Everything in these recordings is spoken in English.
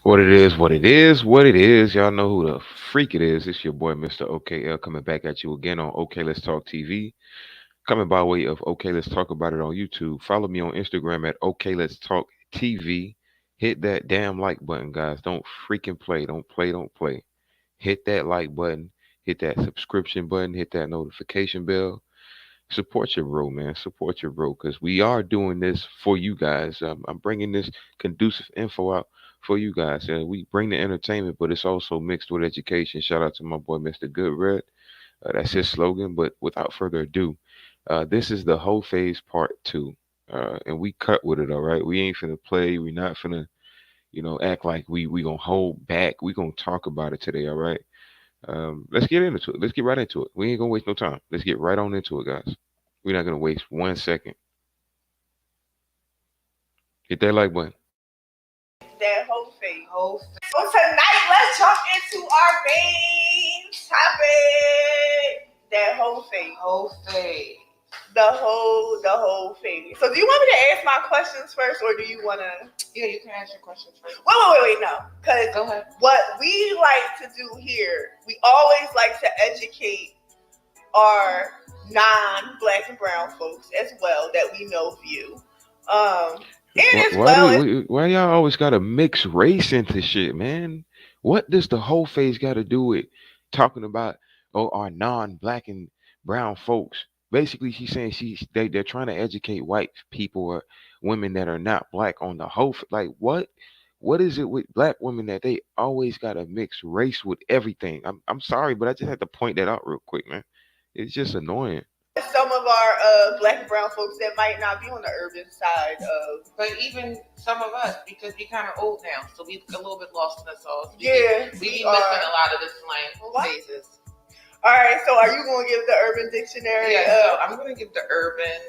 What it is, what it is, what it is. Y'all know who the freak it is. It's your boy, Mr. OKL, coming back at you again on OK Let's Talk TV. Coming by way of OK Let's Talk About It on YouTube. Follow me on Instagram at OK Let's Talk TV. Hit that damn like button, guys. Don't freaking play. Don't play. Don't play. Hit that like button. Hit that subscription button. Hit that notification bell. Support your bro, man. Support your bro, because we are doing this for you guys. I'm bringing this conducive info out for you guys. We bring the entertainment, but it's also mixed with education. Shout out to my boy, Mr. Goodred. That's his slogan. But without further ado, this is the Hoe Phase Part 2. And we cut with it, all right? We ain't finna play. We not finna, act like we gonna hold back. We gonna talk about it today, all right? Let's get into it. Let's get right into it. We ain't gonna waste no time. Let's get right on into it, guys. We're not gonna waste 1 second. Hit that like button. That whole thing. So tonight, let's jump into our main topic. That whole thing. The whole thing. So do you want me to ask my questions first, or do you want to? Yeah, you can ask your questions first. Wait, no. Because Go ahead. what we like to do here, we always like to educate our non-black and brown folks as well that we know view. Why y'all always gotta mix race into shit, man? What does the whole phase got to do with talking about our non-black and brown folks? Basically, she's saying they're trying to educate white people or women that are not black on the like what? What is it with black women that they always gotta mix race with everything? I'm sorry, but I just had to point that out real quick, man. It's just annoying. Some of our black and brown folks that might not be on the urban side of. But even some of us, because we kind of old now, so we a little bit lost in the sauce. We be missing a lot of the slang phases. All right, so are you going to give the Urban Dictionary? Yeah, so I'm going to give the Urban.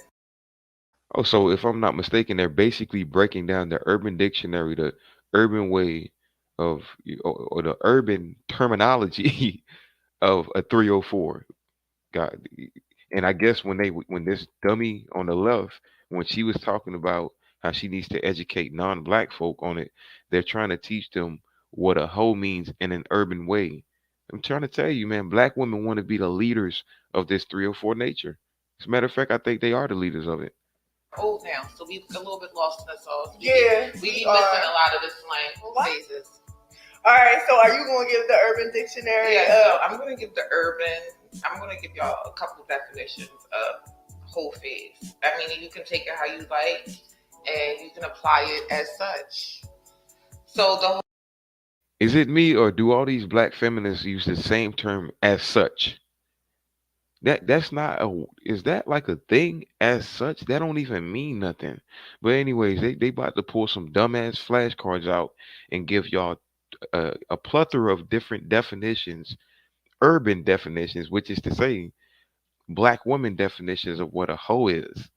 Oh, so if I'm not mistaken, they're basically breaking down the Urban Dictionary, the urban way of, or the urban terminology of a 304. God, and I guess when this dummy on the left, when she was talking about how she needs to educate non-black folk on it, they're trying to teach them what a hoe means in an urban way. I'm trying to tell you, man, black women want to be the leaders of this 304 nature. As a matter of fact, I think they are the leaders of it. Old now, so we a little bit lost in the sauce. We be missing a lot of the slang phases. All right, so are you going to give the Urban Dictionary? Yeah, so I'm going to give the Urban. I'm going to give y'all a couple definitions of Hoe Phase. I mean, you can take it how you like, and you can apply it as such. So the Is it me, or do all these black feminists use the same term as such? That's not a, is that like a thing as such? That don't even mean nothing. But anyways, they about to pull some dumbass flashcards out and give y'all a plethora of different definitions, urban definitions, which is to say black woman definitions of what a hoe is.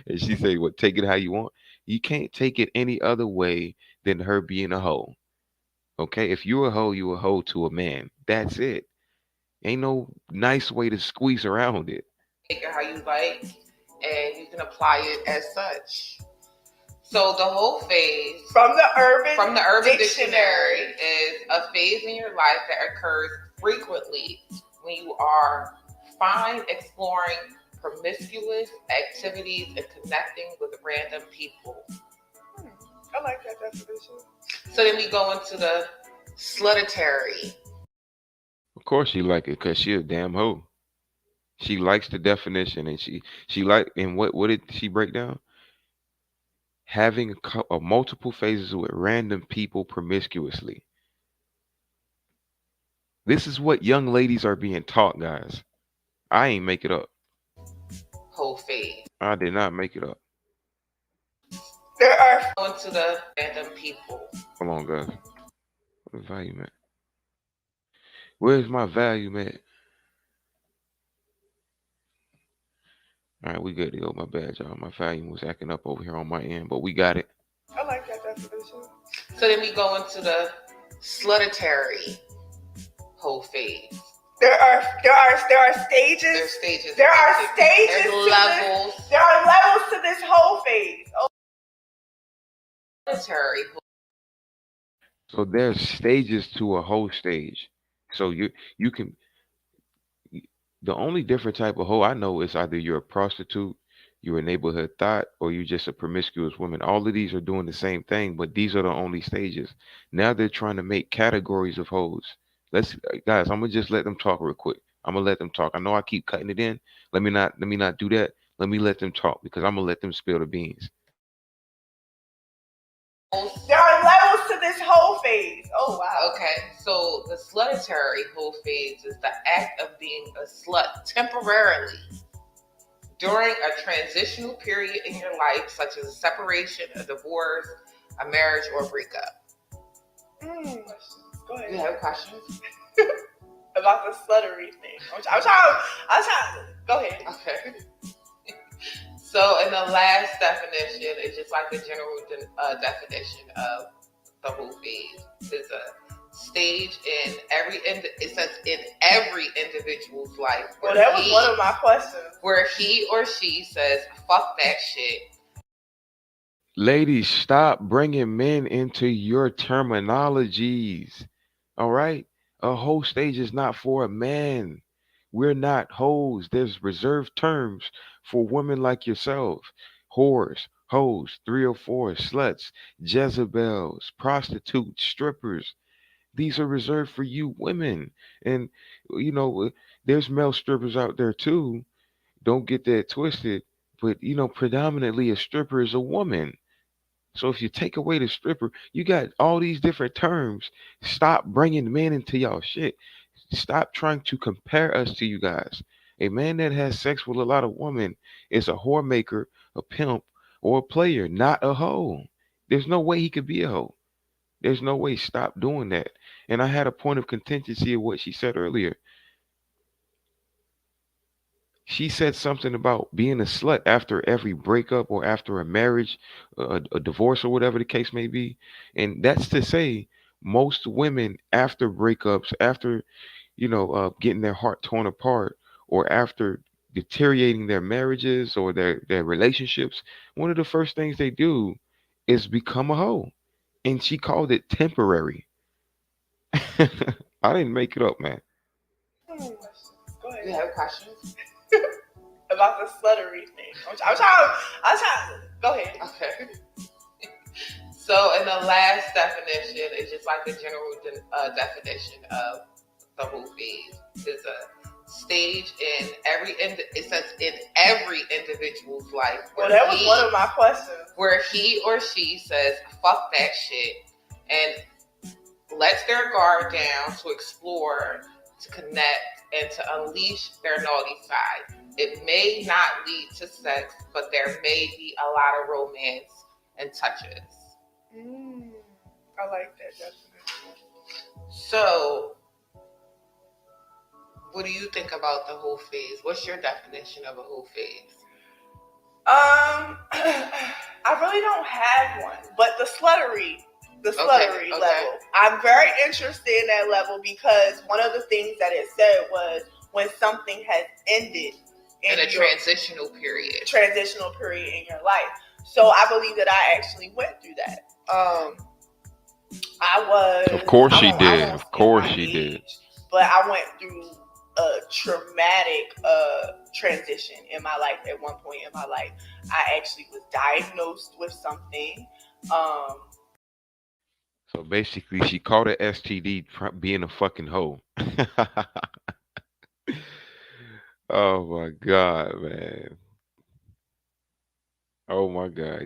And she say, "What? Take it how you want. You can't take it any other way than her being a hoe. Okay, if you're a hoe, you a hoe to a man. That's it. Ain't no nice way to squeeze around it." Take it how you like, and you can apply it as such. So the Hoe Phase from the Urban Dictionary is a phase in your life that occurs frequently when you are fine exploring promiscuous activities and connecting with random people. I like that definition. So then we go into the slutitary. Of course she like it, cause she a damn hoe. She likes the definition, and she like, and what did she break down? Having multiple phases with random people promiscuously. This is what young ladies are being taught, guys. I ain't make it up. Hoe Phase. I did not make it up. There are going to the random people. Hold on, guys. Where's the volume at? Where's my volume at? All right, we good to go. My bad, y'all. My volume was acting up over here on my end, but we got it. I like that definition. So then we go into the slutitary Hoe Phase. There are stages. There's stages. There are stages. There's levels. There are levels to this Hoe Phase. Slutitary. So there's stages to a whole stage. So you can the only different type of hoe I know is either you're a prostitute, you're a neighborhood thought, or you're just a promiscuous woman. All of these are doing the same thing, but these are the only stages. Now they're trying to make categories of hoes. Let's guys, I'm gonna just let them talk real quick. I'm gonna let them talk. I know I keep cutting it in. Let me not do that. Let me let them talk because I'm gonna let them spill the beans. There are levels to this whole phase. Oh wow. Okay, so the slutitary whole phase is the act of being a slut temporarily during a transitional period in your life, such as a separation, a divorce, a marriage, or a breakup. Go ahead. You have questions? About the sluttery thing. I'm trying. Go ahead. Okay. So, in the last definition, it's just like the general definition of the whole phase. It's a stage in it says in every individual's life. Well, that was one of my questions. Where he or she says, "Fuck that shit." Ladies, stop bringing men into your terminologies. All right? A whole stage is not for a man. We're not hoes. There's reserved terms for women like yourself. Whores, hoes, 304, sluts, Jezebels, prostitutes, strippers. These are reserved for you women. And, there's male strippers out there too. Don't get that twisted. But, predominantly a stripper is a woman. So if you take away the stripper, you got all these different terms. Stop bringing men into y'all shit. Stop trying to compare us to you guys. A man that has sex with a lot of women is a whore maker, a pimp, or a player, not a hoe. There's no way he could be a hoe. There's no way. Stop doing that. And I had a point of contingency of what she said earlier. She said something about being a slut after every breakup or after a marriage, a divorce, or whatever the case may be. And that's to say, most women after breakups, after getting their heart torn apart, or after deteriorating their marriages or their relationships, one of the first things they do is become a hoe. And she called it temporary. I didn't make it up, man. Go ahead. You have questions? About the sluttery thing. I'm trying. Go ahead. Okay. So, in the last definition, it's just like the general definition of the whole phase. It's a stage in it says in every individual's life. Well, that was one of my questions. Where he or she says, "Fuck that shit," and lets their guard down to explore, to connect, and to unleash their naughty side. It may not lead to sex, but there may be a lot of romance and touches. I like that definition. So, what do you think about the whole phase? What's your definition of a whole phase? I really don't have one, but the sluttery level. I'm very interested in that level because one of the things that it said was when something has ended in a transitional period in your life. So I believe that I actually went through that. Of course she did. Of course she did. But I went through a traumatic transition in my life at one point in my life. I actually was diagnosed with something. So basically, she called it STD being a fucking hoe. Oh my god, man. Oh my god.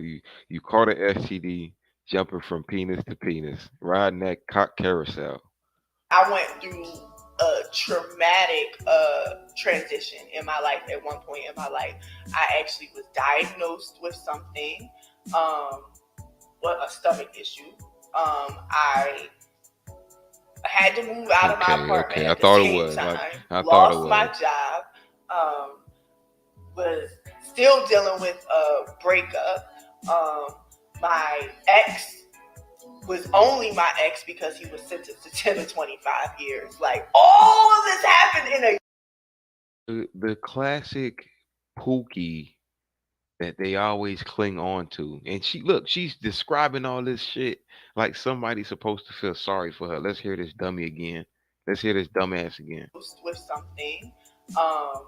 You caught an STD jumping from penis to penis, riding that cock carousel. I went through a traumatic transition in my life at one point in my life. I actually was diagnosed with something, a stomach issue. I had to move out of my apartment. Okay. I thought it was. I lost my job. Was still dealing with a breakup. My ex was only my ex because he was sentenced to 10 to 25 years. Like, all of this happened in a... The classic Pookie that they always cling on to. And she's describing all this shit like somebody's supposed to feel sorry for her. Let's hear this dummy again. Let's hear this dumbass again. With something, um,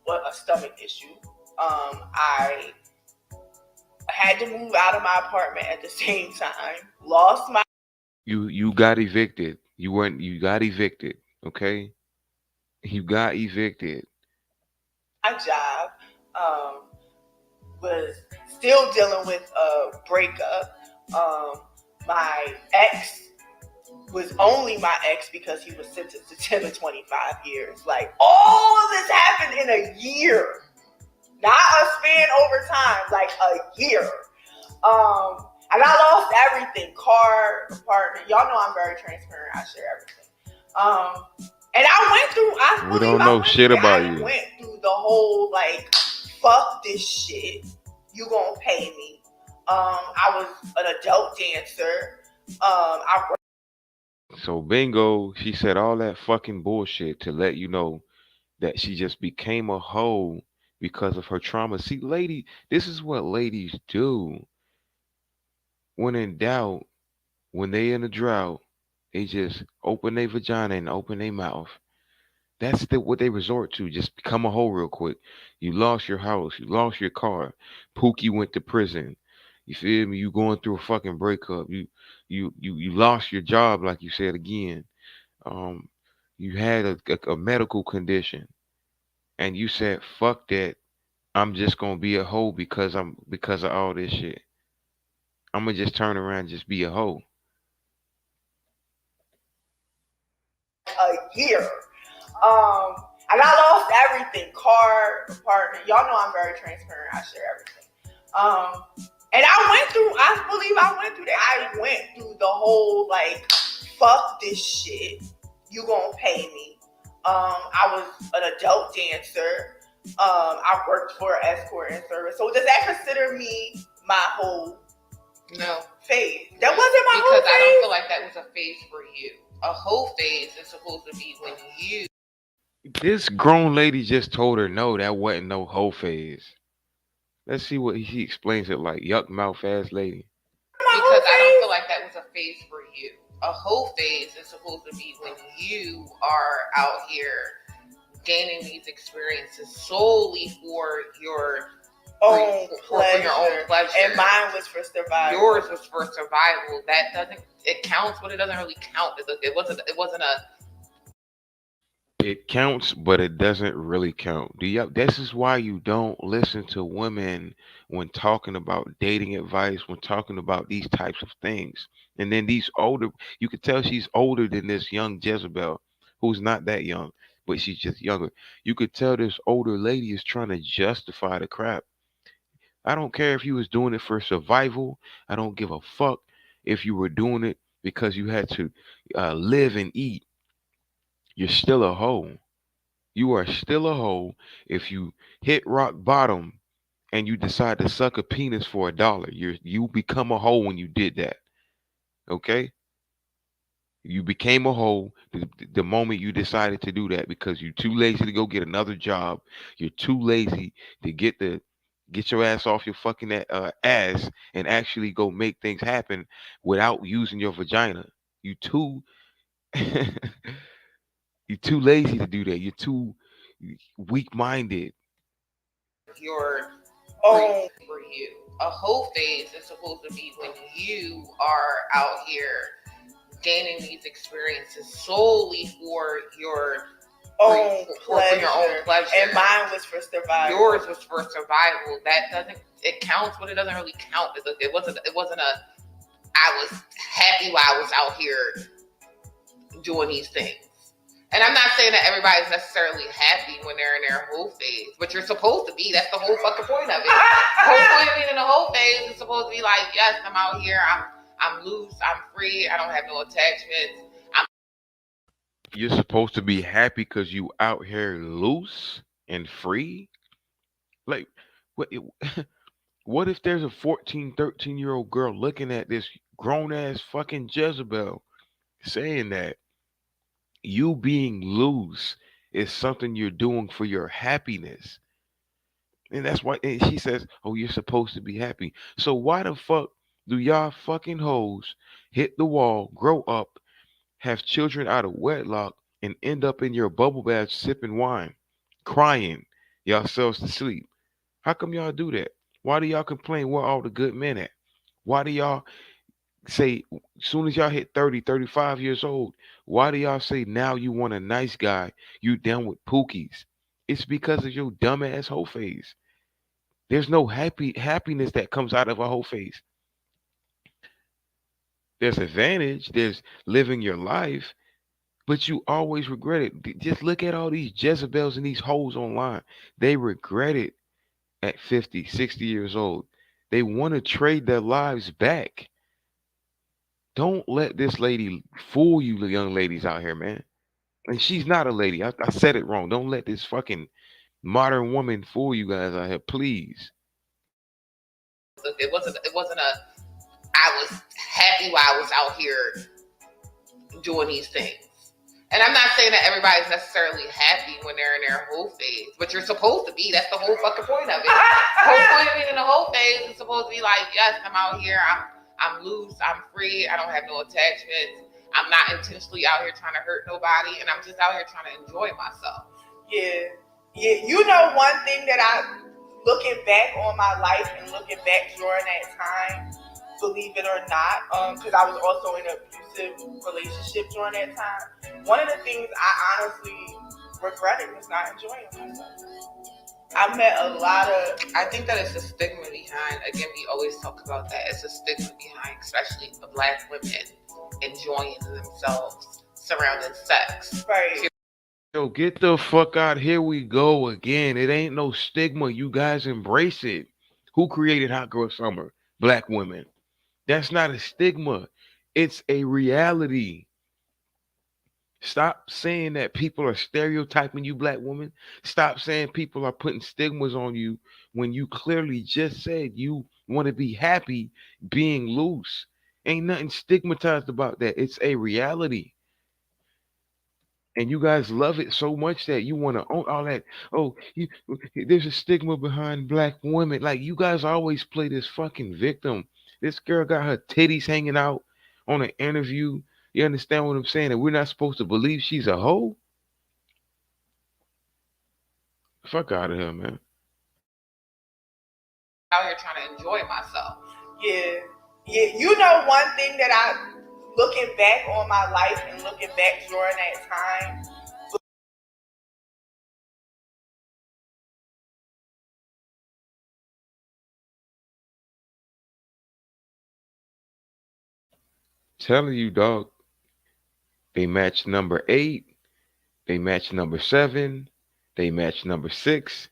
a stomach issue. I had to move out of my apartment at the same time. Lost my You got evicted. You got evicted. Okay? You got evicted. job. Um, was still dealing with a breakup. My ex was only my ex because he was sentenced to 10 to 25 years. Like, all of this happened in a year. Not a span over time, like a year. And I lost everything. Car, apartment. Y'all know I'm very transparent. I share everything. And I went through, I We believe don't I know went through shit it. about I you. went through the whole, like, fuck this shit. You gonna pay me. I was an adult dancer. I worked. So bingo, she said all that fucking bullshit to let you know that she just became a hoe because of her trauma. See, lady, this is what ladies do. When in doubt, when they in a drought, they just open their vagina and open their mouth. That's what they resort to. Just become a hoe real quick. You lost your house. You lost your car. Pookie went to prison. You feel me? You going through a fucking breakup. You lost your job, like you said again. Um, you had a medical condition, and you said, "Fuck that. I'm just gonna be a hoe because of all this shit. I'm gonna just turn around and just be a hoe." A year. And I lost everything. Car, apartment. Y'all know I'm very transparent. I share everything. And I went through, I believe I went through that. I went through the whole, like, fuck this shit. You gonna pay me. I was an adult dancer. I worked for escort and service. So does that consider me my whole No, phase? That wasn't my because whole I don't phase. feel like that was a phase for you. A whole phase is supposed to be when you. This grown lady just told her no, that wasn't no hoe phase. Let's see what he explains it like. Yuck mouth ass lady. My whole Because I don't feel phase. like that was a phase for you. A whole phase is supposed to be when you are out here gaining these experiences solely for your Own for your own pleasure. pleasure. And mine was for survival. Yours was for survival. That doesn't, it counts, but it doesn't really count. It wasn't a. It counts, but it doesn't really count. This is why you don't listen to women when talking about dating advice, when talking about these types of things. And then these older, you could tell she's older than this young Jezebel, who's not that young, but she's just younger. You could tell this older lady is trying to justify the crap. I don't care if you was doing it for survival. I don't give a fuck if you were doing it because you had to live and eat. You're still a hoe. You are still a hoe if you hit rock bottom and you decide to suck a penis for $1. You become a hoe when you did that. Okay? You became a hoe the moment you decided to do that because you're too lazy to go get another job. You're too lazy to get your ass off your fucking ass and actually go make things happen without using your vagina. You too you're too lazy to do that. You're too weak minded. Your Own. for you. A whole phase is supposed to be when you are out here gaining these experiences solely for your Own for pleasure. your own pleasure. And mine was for survival. Yours was for survival. That doesn't, it counts, but it doesn't really count. It wasn't a. I was happy while I was out here doing these things. And I'm not saying that everybody's necessarily happy when they're in their whole phase, but you're supposed to be. That's the whole fucking point of it. The whole point of being in the whole phase is supposed to be like, yes, I'm out here, I'm loose, I'm free, I don't have no attachments. You're supposed to be happy because you out here loose and free. Like, what? What if there's a 14, 13-year-old girl looking at this grown ass fucking Jezebel saying that you being loose is something you're doing for your happiness? And that's why and she says, "Oh, you're supposed to be happy." So why the fuck do y'all fucking hoes hit the wall, grow up, have children out of wedlock, and end up in your bubble bath sipping wine, crying yourselves to sleep? How come y'all do that? Why do y'all complain where all the good men at? Why do y'all say soon as y'all hit 30, 35 years old, why do y'all say now you want a nice guy, you down with pookies? It's because of your dumbass whole phase. There's no happiness that comes out of a whole phase. There's advantage, there's living your life, but you always regret it. Just look at all these Jezebels and these hoes online. They regret it at 50, 60 years old. They want to trade their lives back. Don't let this lady fool you, the young ladies out here, man. And she's not a lady. I said it wrong. Don't let this fucking modern woman fool you guys out here, please. It wasn't a I was happy while I was out here doing these things. And I'm not saying that everybody's necessarily happy when they're in their whole phase, but you're supposed to be. That's the whole fucking point of it. The whole point of it in the whole phase is supposed to be like, yes, I'm out here, I'm loose, I'm free, I don't have no attachments, I'm not intentionally out here trying to hurt nobody, and I'm just out here trying to enjoy myself. Yeah. Yeah. You know, one thing that looking back on my life and looking back during that time, believe it or not, because I was also in an abusive relationship during that time. One of the things I honestly regretted was not enjoying myself. I met a lot of. I think that it's a stigma behind, again, we always talk about that. It's a stigma behind, especially the Black women enjoying themselves surrounding sex. Right. Yo, get the fuck out. Here we go again. It ain't no stigma. You guys embrace it. Who created Hot Girl Summer? Black women. That's not a stigma. It's a reality. Stop saying that people are stereotyping you, black women. Stop saying people are putting stigmas on you when you clearly just said you want to be happy being loose. Ain't nothing stigmatized about that. It's a reality. And you guys love it so much that you want to own all that. Oh, there's a stigma behind black women. Like you guys always play this fucking victim. This girl got her titties hanging out on an interview. You understand what I'm saying? And we're not supposed to believe she's a hoe. Fuck out of here, man. Out here trying to enjoy myself. Yeah. Yeah. You know, one thing that looking back on my life and looking back during that time. Telling you, dog. They match number 8. They match number 7. They match number 6.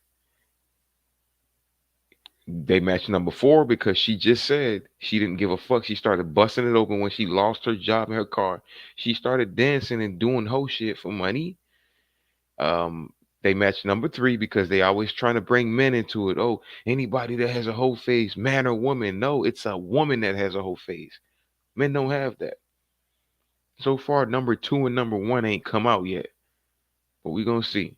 They matched number 4 because she just said she didn't give a fuck. She started busting it open when she lost her job in her car. She started dancing and doing whole shit for money. They matched number 3 because they always trying to bring men into it. Oh, anybody that has a whole phase, man or woman. No, it's a woman that has a whole phase. Men don't have that. So far, number 2 and number 1 ain't come out yet, but we gonna see.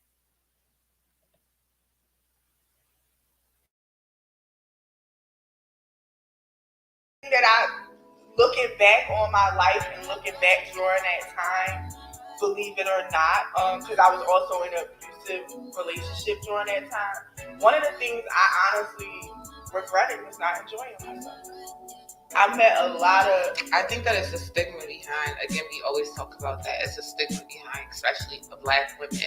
That looking back on my life and looking back during that time, believe it or not, because I was also in an abusive relationship during that time. One of the things I honestly regretted was not enjoying myself. I met a lot of. I think that it's a stigma behind, again, we always talk about that. It's a stigma behind, especially the Black women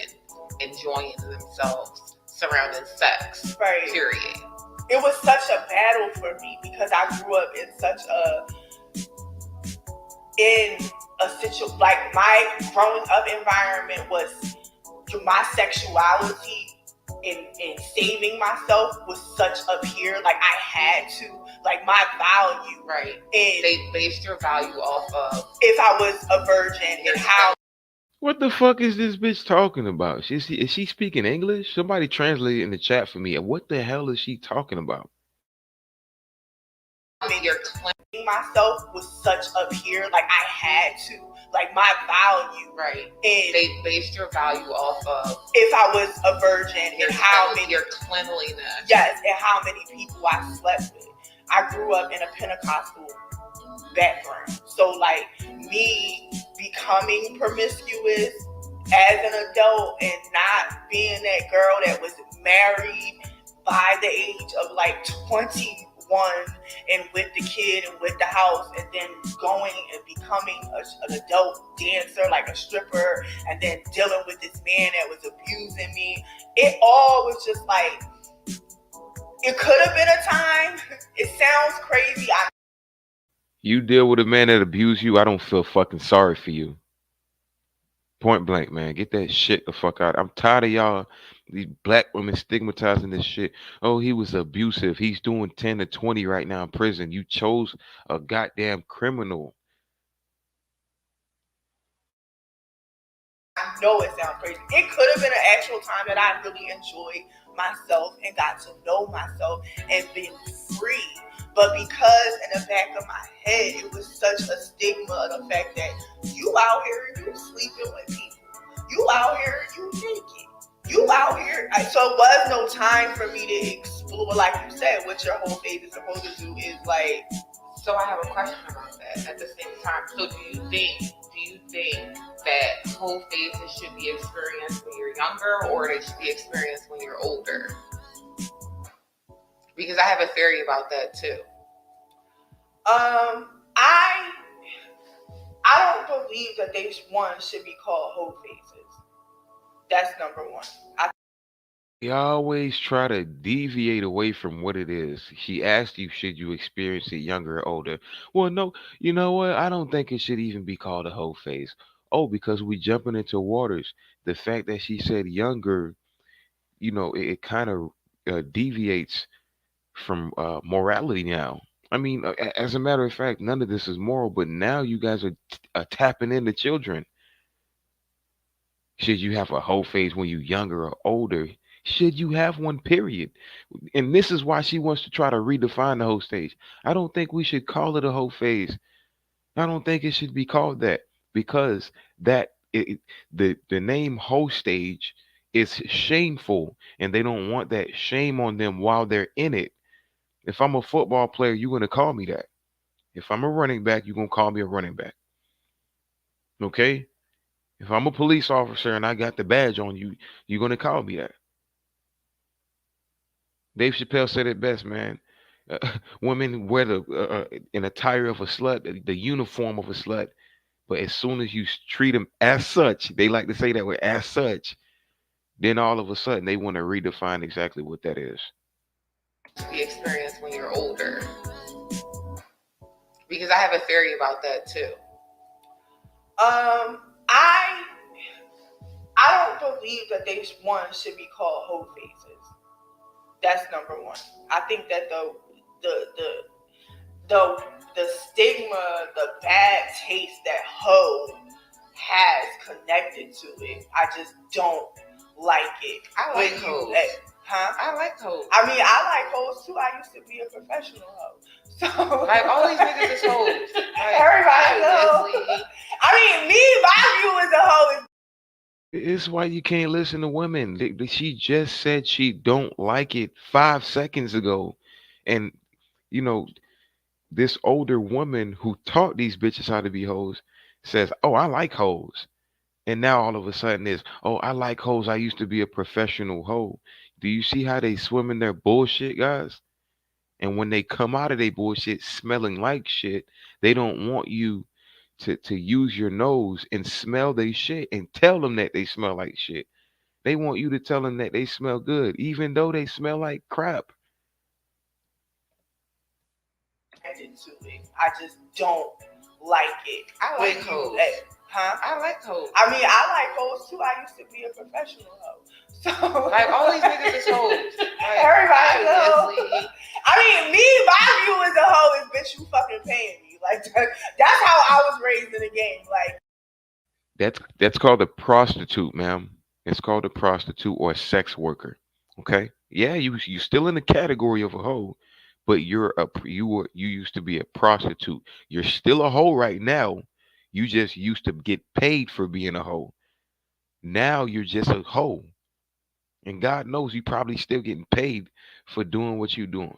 enjoying themselves surrounding sex. Right. Period. It was such a battle for me because I grew up in such a situation, like my growing up environment was my sexuality and saving myself was such up here. Like I had to, like my value. Right. And they based your value off of if I was a virgin and how. What the fuck is this bitch talking about? Is she speaking English? Somebody translate it in the chat for me. What the hell is she talking about? You're clean. Myself was such up here, like I had to, like my value, Right. And they based your value off of if I was a virgin and how many your cleanliness. Yes, and how many people I slept with. I grew up in a Pentecostal background, so like me becoming promiscuous as an adult and not being that girl that was married by the age of like 21 and with the kid and with the house, and then going and becoming an adult dancer, like a stripper, and then dealing with this man that was abusing me. It all was just like, it could have been a time. It sounds crazy. You deal with a man that abused you, I don't feel fucking sorry for you. Point blank, man. Get that shit the fuck out. I'm tired of y'all, these black women stigmatizing this shit. Oh, he was abusive. He's doing 10 to 20 right now in prison. You chose a goddamn criminal. I know it sounds crazy. It could have been an actual time that I really enjoyed myself and got to know myself and been free. But because in the back of my head, it was such a stigma of the fact that you out here and you sleeping with people. You out here and you naked. You out here. So it was no time for me to explore, like you said, what your whole phase is supposed to do is like. So I have a question about that at the same time. So do you think that whole phases should be experienced when you're younger, or they should be experienced when you're older? Because I have a theory about that too. I don't believe that they one should be called hoe phases. That's number one. You always try to deviate away from what it is. She asked you, should you experience it younger or older? Well, no, you know what? I don't think it should even be called a whole phase. Oh, because we jumping into waters. The fact that she said younger, it kind of deviates from morality now. I mean, as a matter of fact, none of this is moral, but now you guys are tapping into children. Should you have a whole phase when you're younger or older? Should you have one, period? And this is why she wants to try to redefine the whole stage. I don't think we should call it a whole phase. I don't think it should be called that because the name whole stage is shameful, and they don't want that shame on them while they're in it. If I'm a football player, you're gonna call me that. If I'm a running back, you're gonna call me a running back. Okay? If I'm a police officer and I got the badge on you, you're gonna call me that. Dave Chappelle said it best, man. Women wear the an attire of a slut, the uniform of a slut, but as soon as you treat them as such, they like to say that way, as such, then all of a sudden they want to redefine exactly what that is. The experience when you're older, because I have a theory about that too. I don't believe that they one should be called hoe phases. That's number one. I think that the stigma, the bad taste that hoe has connected to it, I just don't like it. I like hoes. Huh? I like hoes. I mean, I like hoes too. I used to be a professional hoe. So like all these niggas is hoes. Like, everybody knows. I mean, my view as a hoe is. It's why you can't listen to women. She just said she don't like it 5 seconds ago, and you know this older woman who taught these bitches how to be hoes says, "Oh, I like hoes," and now all of a sudden is, "Oh, I like hoes. I used to be a professional hoe." Do you see how they swim in their bullshit, guys? And when they come out of their bullshit smelling like shit, they don't want you to use your nose and smell their shit and tell them that they smell like shit. They want you to tell them that they smell good, even though they smell like crap. To it. I just don't like it. I like hoes. Huh? I like hoes. I mean, I like hoes too. I used to be a professional hoe. So like all these niggas is hoes. Like, everybody knows. I mean, my view as a hoe is, bitch, you fucking paying me. Like that's how I was raised in the game. Like that's called a prostitute, ma'am. It's called a prostitute or a sex worker. Okay? Yeah, you still in the category of a hoe, but you used to be a prostitute. You're still a hoe right now. You just used to get paid for being a hoe. Now you're just a hoe. And God knows you probably still getting paid for doing what you're doing.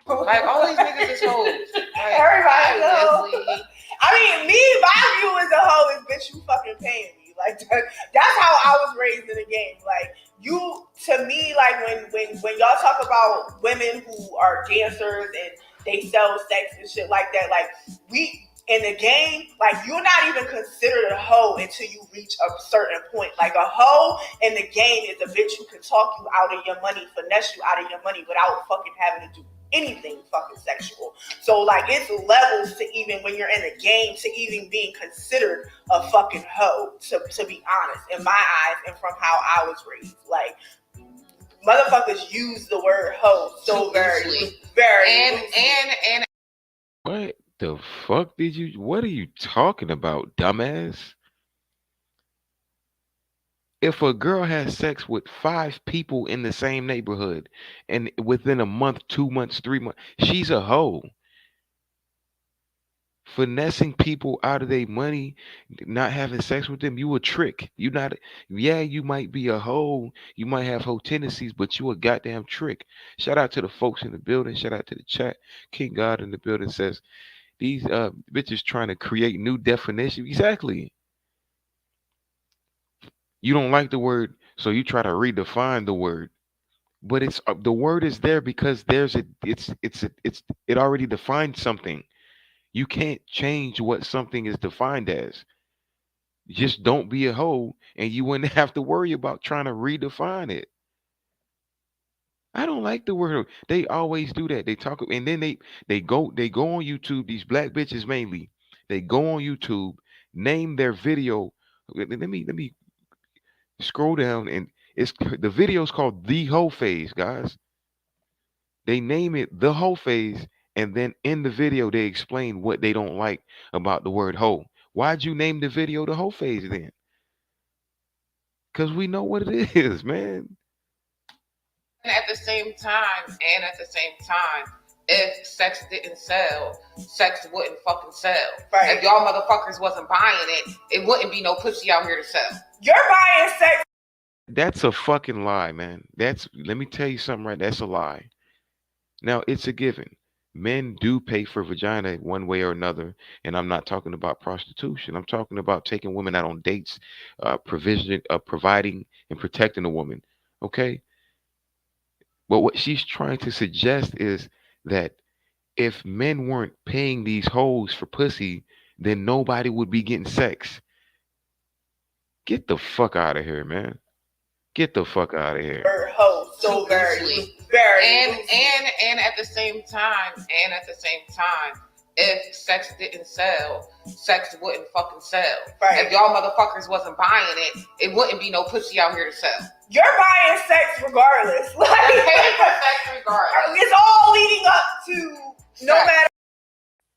Like all these niggas is hoes. Like Everybody knows. obviously. I mean, me, my view as a hoe is, bitch, you fucking paying me. Like that's how I was raised in the game. Like you, to me, like when y'all talk about women who are dancers and they sell sex and shit like that, like we in the game, like you're not even considered a hoe until you reach a certain point. Like a hoe in the game is a bitch who can talk you out of your money, finesse you out of your money without fucking having to do anything fucking sexual. So like it's levels to even when you're in the game to even being considered a fucking hoe, to be honest, in my eyes and from how I was raised. Like motherfuckers use the word hoe so very and loosely. and What the fuck did you? What are you talking about, dumbass? If a girl has sex with five people in the same neighborhood and within a month, 2 months, 3 months, she's a hoe. Finessing people out of their money, not having sex with them, you a trick. You not, yeah, you might be a hoe, you might have hoe tendencies, but you a goddamn trick. Shout out to the folks in the building, shout out to the chat. King God in the building says these bitches trying to create new definition. Exactly. You don't like the word, so you try to redefine the word. But it's the word is there because there's a it already defines something. You can't change what something is defined as. Just don't be a hoe, and you wouldn't have to worry about trying to redefine it. I don't like the word hoe. They always do that. They talk and then they go on YouTube. These black bitches mainly. They go on YouTube, name their video. Let me scroll down and it's the video's called the Hoe Phase, guys. They name it the Hoe Phase, and then in the video they explain what they don't like about the word hoe. Why'd you name the video the Hoe Phase then? Because we know what it is, man. at the same time, if sex didn't sell, sex wouldn't fucking sell. Right. If y'all motherfuckers wasn't buying it, it wouldn't be no pussy out here to sell. You're buying sex. That's a fucking lie, man. That's let me tell you something right. That's a lie. Now it's a given. Men do pay for vagina one way or another, and I'm not talking about prostitution. I'm talking about taking women out on dates, provision, providing and protecting a woman. Okay, but what she's trying to suggest is that if men weren't paying these hoes for pussy, then nobody would be getting sex. Get the fuck out of here, man. Get the fuck out of here. Hoe so very And at the same time, if sex didn't sell, sex wouldn't fucking sell. Right. If y'all motherfuckers wasn't buying it, it wouldn't be no pussy out here to sell. You're buying sex regardless. Like You're paying for sex regardless. it's all leading up to no matter.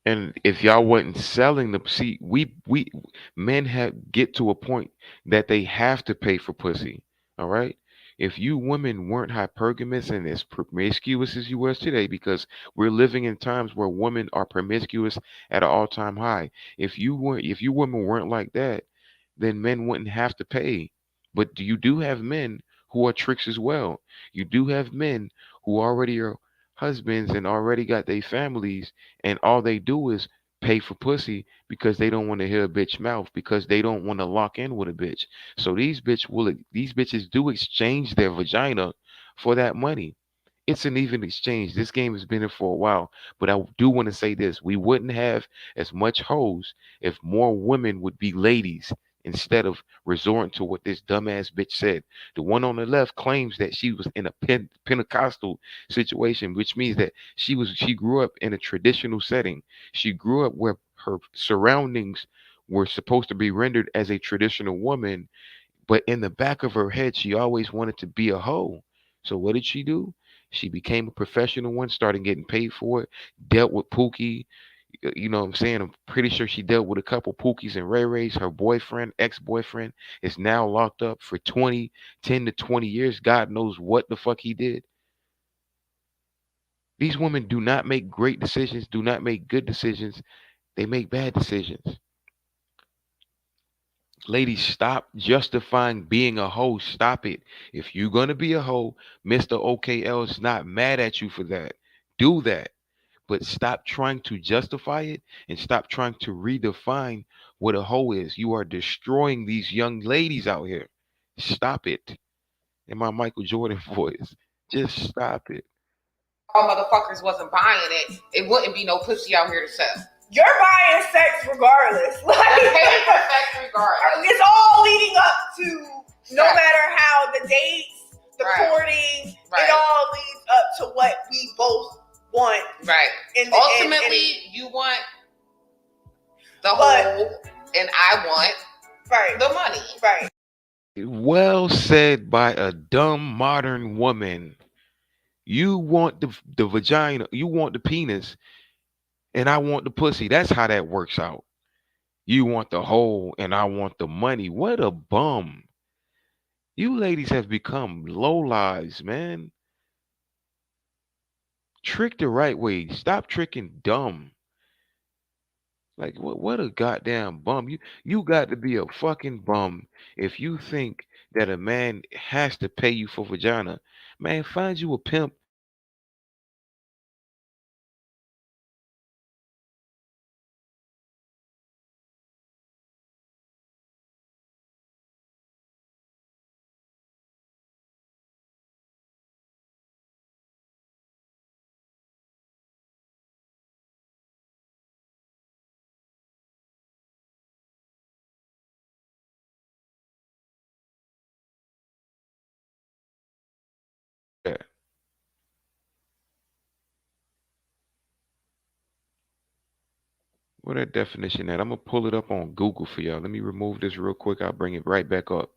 And if y'all wasn't selling the see, we men have get to a point that they have to pay for pussy. All right. If you women weren't hypergamous and as promiscuous as you was today, because we're living in times where women are promiscuous at an all-time high. If you women weren't like that, then men wouldn't have to pay. But you do have men who are tricks as well. You do have men who already are husbands and already got their families, and all they do is pay for pussy because they don't want to hear a bitch mouth because they don't want to lock in with a bitch. So these bitches do exchange their vagina for that money. It's an even exchange. This game has been here for a while, but I do want to say this: we wouldn't have as much hoes if more women would be ladies instead of resorting to what this dumbass bitch said. The one on the left claims that she was in a Pentecostal situation, which means that she grew up in a traditional setting. She grew up where her surroundings were supposed to be rendered as a traditional woman, but in the back of her head, she always wanted to be a hoe. So what did she do? She became a professional one, started getting paid for it, dealt with Pookie. You know what I'm saying? I'm pretty sure she dealt with a couple Pookies and Ray Rays. Her boyfriend, ex-boyfriend, is now locked up for 10 to 20 years. God knows what the fuck he did. These women do not make great decisions, do not make good decisions. They make bad decisions. Ladies, stop justifying being a hoe. Stop it. If you're going to be a hoe, Mr. OKL is not mad at you for that. Do that. But stop trying to justify it and stop trying to redefine what a hoe is. You are destroying these young ladies out here. Stop it. In my Michael Jordan voice, just stop it. All motherfuckers wasn't buying it, it wouldn't be no pussy out here to sell. You're buying sex regardless. They're paying for sex regardless. It's all leading up to no Right. matter how the dates, the Right. courting, Right. it all leads up to what we both want. Right. In the, Ultimately, you want the But- whole, and I want right, the money. right. Well said by a dumb modern woman. You want the vagina, you want the penis, and I want the pussy. That's how that works out. You want the whole, and I want the money. What a bum. You ladies have become low lives, man. Trick the right way. Stop tricking dumb. Like what a goddamn bum. You got to be a fucking bum if you think that a man has to pay you for vagina. Man, find you a pimp. Yeah. What that definition at? I'm gonna pull it up on Google for y'all. Let me remove this real quick. I'll bring it right back up.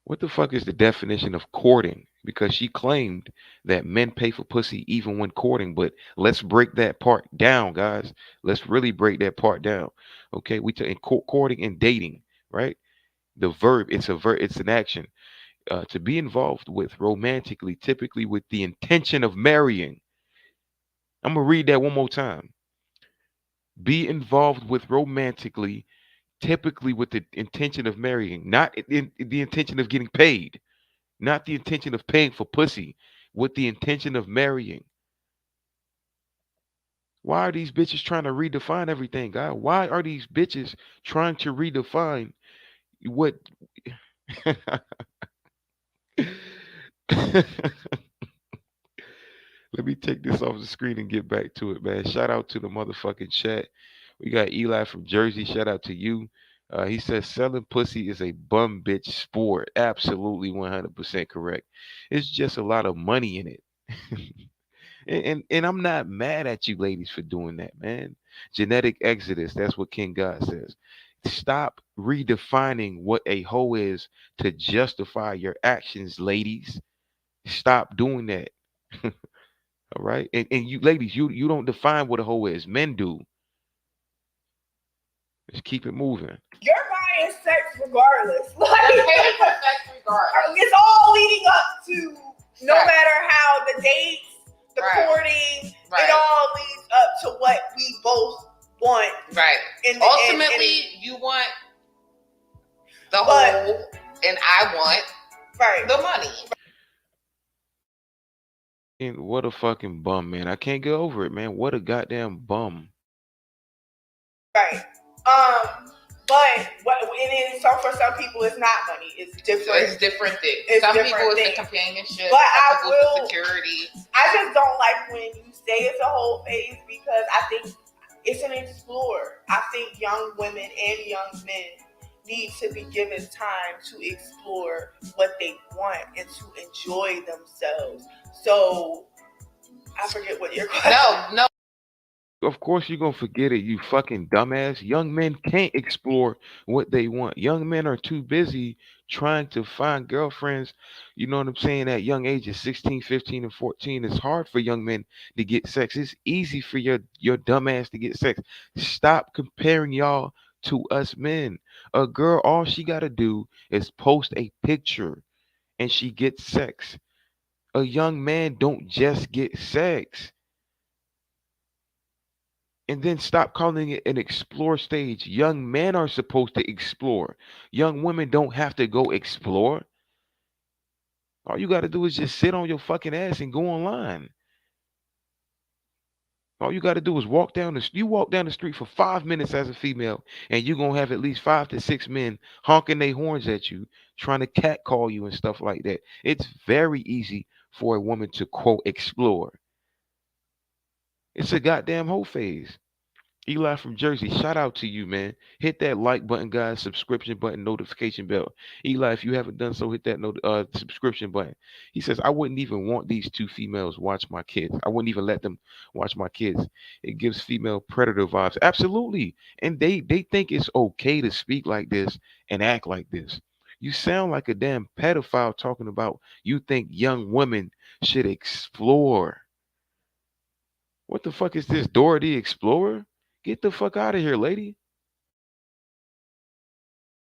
What the fuck is the definition of courting? Because she claimed that men pay for pussy even when courting, but let's break that part down, guys. Let's really break that part down. Okay, we in courting and dating, right? The verb, it's a verb, it's an action. To be involved with romantically, typically with the intention of marrying. I'm gonna read that one more time. Be involved with romantically, typically with the intention of marrying, not in the intention of getting paid, not the intention of paying for pussy, with the intention of marrying. Why are these bitches trying to redefine everything, God? Why are these bitches trying to redefine what? Let me take this off the screen and get back to it, man. Shout out to the motherfucking chat. We got Eli from Jersey. Shout out to you. He says selling pussy is a bum bitch sport. Absolutely 100% correct. It's just a lot of money in it. And I'm not mad at you ladies for doing that, man. Genetic exodus. That's what King God says. Stop redefining what a hoe is to justify your actions, ladies. Stop doing that. All right. And you ladies, you don't define what a hoe is. Men do. Let's keep it moving. You're buying sex regardless. They're paying for sex regardless. It's all leading up to no Right. matter how the dates, the Right. courting, Right. it all leads up to what we both want. Right. In the, Ultimately, you want the But- whole, and I want right. the money. And what a fucking bum, man. I can't get over it, man. What a goddamn bum. Right. But what it is, so for some people, it's not money. It's different. It's different things. It's Some different people it's things. the companionship. But some I people it's the will- security. I just don't like when you say it's a whole phase because I think it's an explore. I think young women and young men need to be given time to explore what they want and to enjoy themselves. So I forget what your question. No. Of course you're gonna forget it, you fucking dumbass. Young men can't explore what they want. Young men are too busy trying to find girlfriends, you know what I'm saying, at young ages, 16, 15, and 14. It's hard for young men to get sex. It's easy for your dumbass to get sex. Stop comparing y'all to us men. A girl, all she gotta do is post a picture and she gets sex. A young man don't just get sex. And then stop calling it an explore stage. Young men are supposed to explore. Young women don't have to go explore. All you got to do is just sit on your fucking ass and go online. All you got to do is walk down the street for 5 minutes as a female, and you're gonna have at least 5 to 6 men honking their horns at you, trying to catcall you and stuff like that. It's very easy for a woman to quote explore. It's a goddamn hoe phase. Eli from Jersey, shout out to you, man. Hit that like button, guys, subscription button, notification bell. Eli, if you haven't done so, hit that subscription button. He says, I wouldn't even want these two females watch my kids. I wouldn't even let them watch my kids. It gives female predator vibes. Absolutely. And they think it's okay to speak like this and act like this. You sound like a damn pedophile talking about you think young women should explore. What the fuck is this, Dora the Explorer? Get the fuck out of here, lady.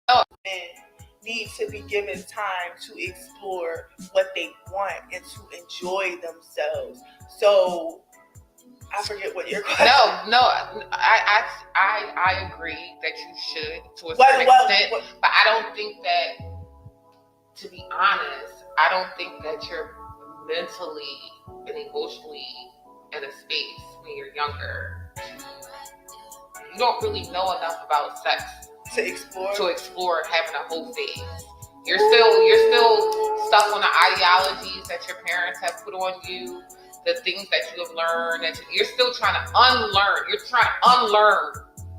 No, Men need to be given time to explore what they want and to enjoy themselves. So I forget what your question. I agree that you should to a certain extent, but I don't think that. To be honest, I don't think that you're mentally and emotionally in a space when you're younger. You don't really know enough about sex to explore having a whole phase. You're still stuck on the ideologies that your parents have put on you, the things that you have learned, that you're still trying to unlearn. You're trying to unlearn.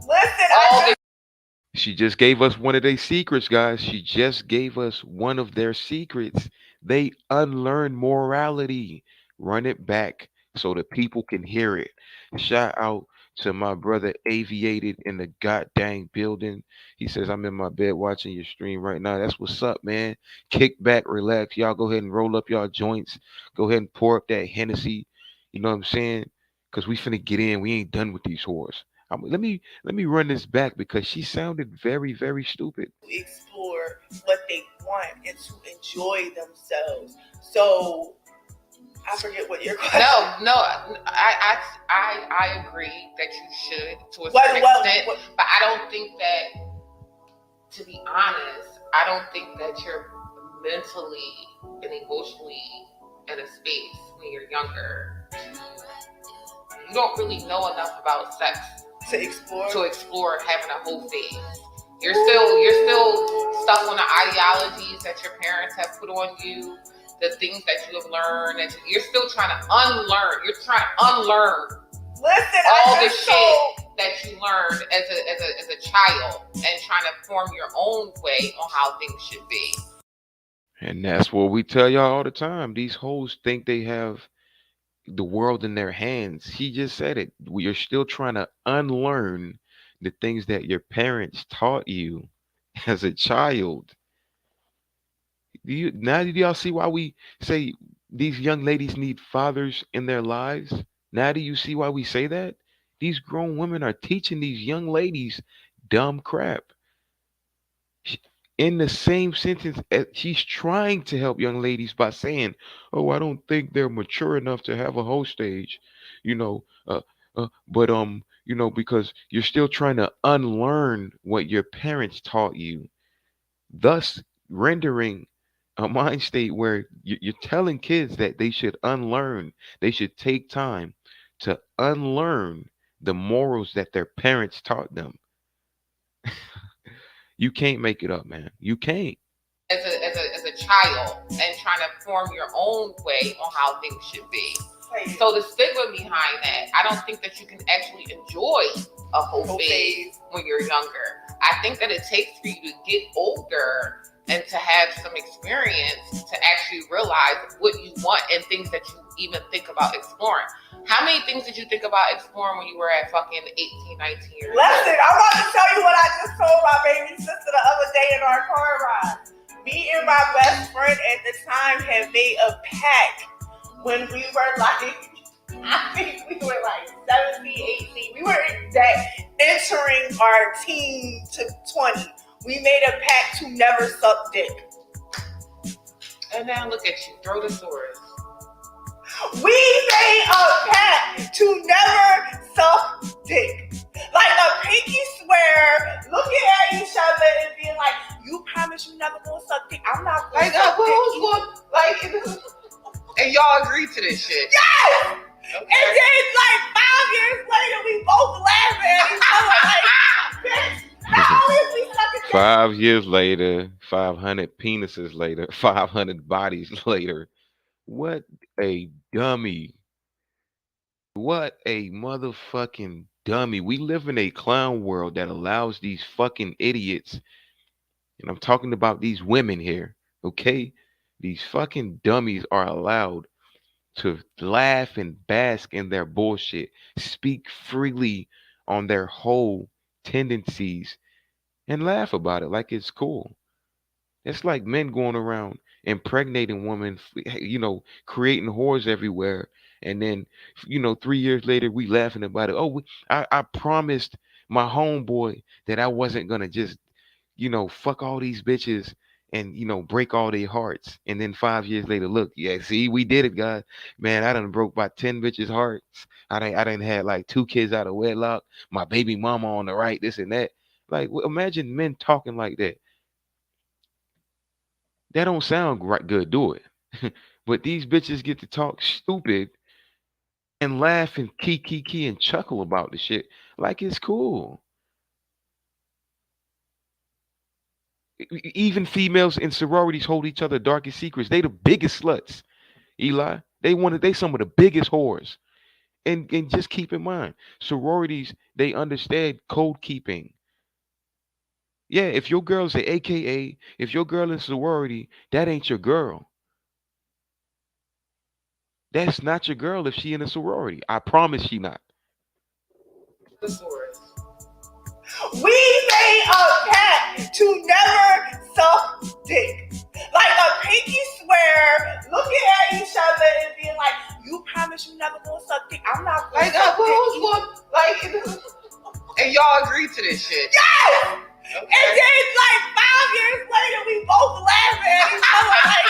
Listen, she just gave us one of their secrets, guys. She just gave us one of their secrets. They unlearn morality. Run it back so the people can hear it. Shout out to my brother Aviated in the goddamn building. He says, I'm in my bed watching your stream right now. That's what's up, man. Kick back, relax. Y'all go ahead and roll up y'all joints. Go ahead and pour up that Hennessy. You know what I'm saying? Because we finna get in. We ain't done with these whores. Let me run this back because she sounded very, very stupid. Explore what they want and to enjoy themselves. So I forget what your question. I agree that you should to a certain extent, but I don't think that. To be honest, I don't think that you're mentally and emotionally in a space when you're younger. You don't really know enough about sex to explore having a whole phase. You're still stuck on the ideologies that your parents have put on you, the things that you have learned, that you're still trying to unlearn. You're trying to unlearn all the shit that you learned as a child and trying to form your own way on how things should be. And that's what we tell y'all all the time. These hoes think they have the world in their hands. He just said it. We are still trying to unlearn the things that your parents taught you as a child. Do y'all see why we say these young ladies need fathers in their lives? Now do you see why we say that? These grown women are teaching these young ladies dumb crap. In the same sentence, she's trying to help young ladies by saying, "Oh, I don't think they're mature enough to have a whole stage," you know. But because you're still trying to unlearn what your parents taught you, thus rendering a mind state where you're telling kids that they should unlearn, they should take time to unlearn the morals that their parents taught them. You can't make it up, man. You can't. As a child and trying to form your own way on how things should be. So the stigma behind that, I don't think that you can actually enjoy a whole phase when you're younger. I think that it takes for you to get older and to have some experience to actually realize what you want and things that you even think about exploring. How many things did you think about exploring when you were at fucking 18, 19 years old? Listen, I want to tell you what I just told my baby sister the other day in our car ride. Me and my best friend at the time had made a pact when we were like, I think we were like 17, 18. We were entering our teen to 20. We made a pact to never suck dick. And now look at you, throw the swords. We made a pact to never suck dick. Like a pinky swear, looking at each other and being like, "You promise you never gonna suck dick. I'm not gonna Like, suck but dick." who's going like? And y'all agree to this shit? Yes. Okay. And then like 5 years later, we both laughing at each other like, "Bitch, not only is we sucking dick." 5 years later, 500 penises later, 500 bodies later. What a dummy. What a motherfucking dummy. We live in a clown world that allows these fucking idiots, and I'm talking about these women here, okay? These fucking dummies are allowed to laugh and bask in their bullshit, speak freely on their whole tendencies, and laugh about it like it's cool. It's like men going around impregnating women, creating whores everywhere. And then, 3 years later, we laughing about it. Oh, I promised my homeboy that I wasn't going to just, fuck all these bitches and, break all their hearts. And then 5 years later, look, yeah, see, we did it, guys. Man, I done broke about 10 bitches' hearts. I done had like two kids out of wedlock, my baby mama on the right, this and that. Like, imagine men talking like that. That don't sound right good, do it? But these bitches get to talk stupid and laugh and key and chuckle about the shit like it's cool. Even females in sororities hold each other darkest secrets. They the biggest sluts, Eli. They some of the biggest whores. And just keep in mind, sororities, they understand code keeping. Yeah, if your girl's a AKA, if your girl in sorority, that ain't your girl. That's not your girl if she in a sorority. I promise she not. Thesaurus. We made a pact to never suck dick. Like a pinky swear, looking at each other and being like, "You promise you never gonna suck dick. I'm not gonna Like, suck but dick." who's going like? And y'all agree to this shit? Yes. Okay. And then like 5 years later, we both laughing at each other like,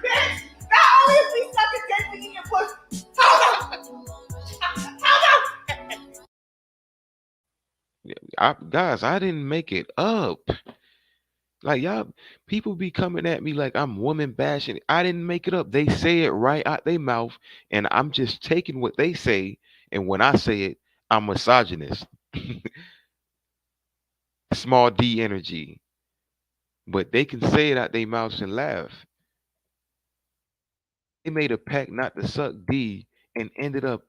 "Bitch, not only is we sucking dick, we eating pussy." How about? Guys, I didn't make it up. Like y'all, people be coming at me like I'm woman bashing. I didn't make it up. They say it right out their mouth, and I'm just taking what they say. And when I say it, I'm misogynist, small D energy. But they can say it out their mouths and laugh. They made a pact not to suck D and ended up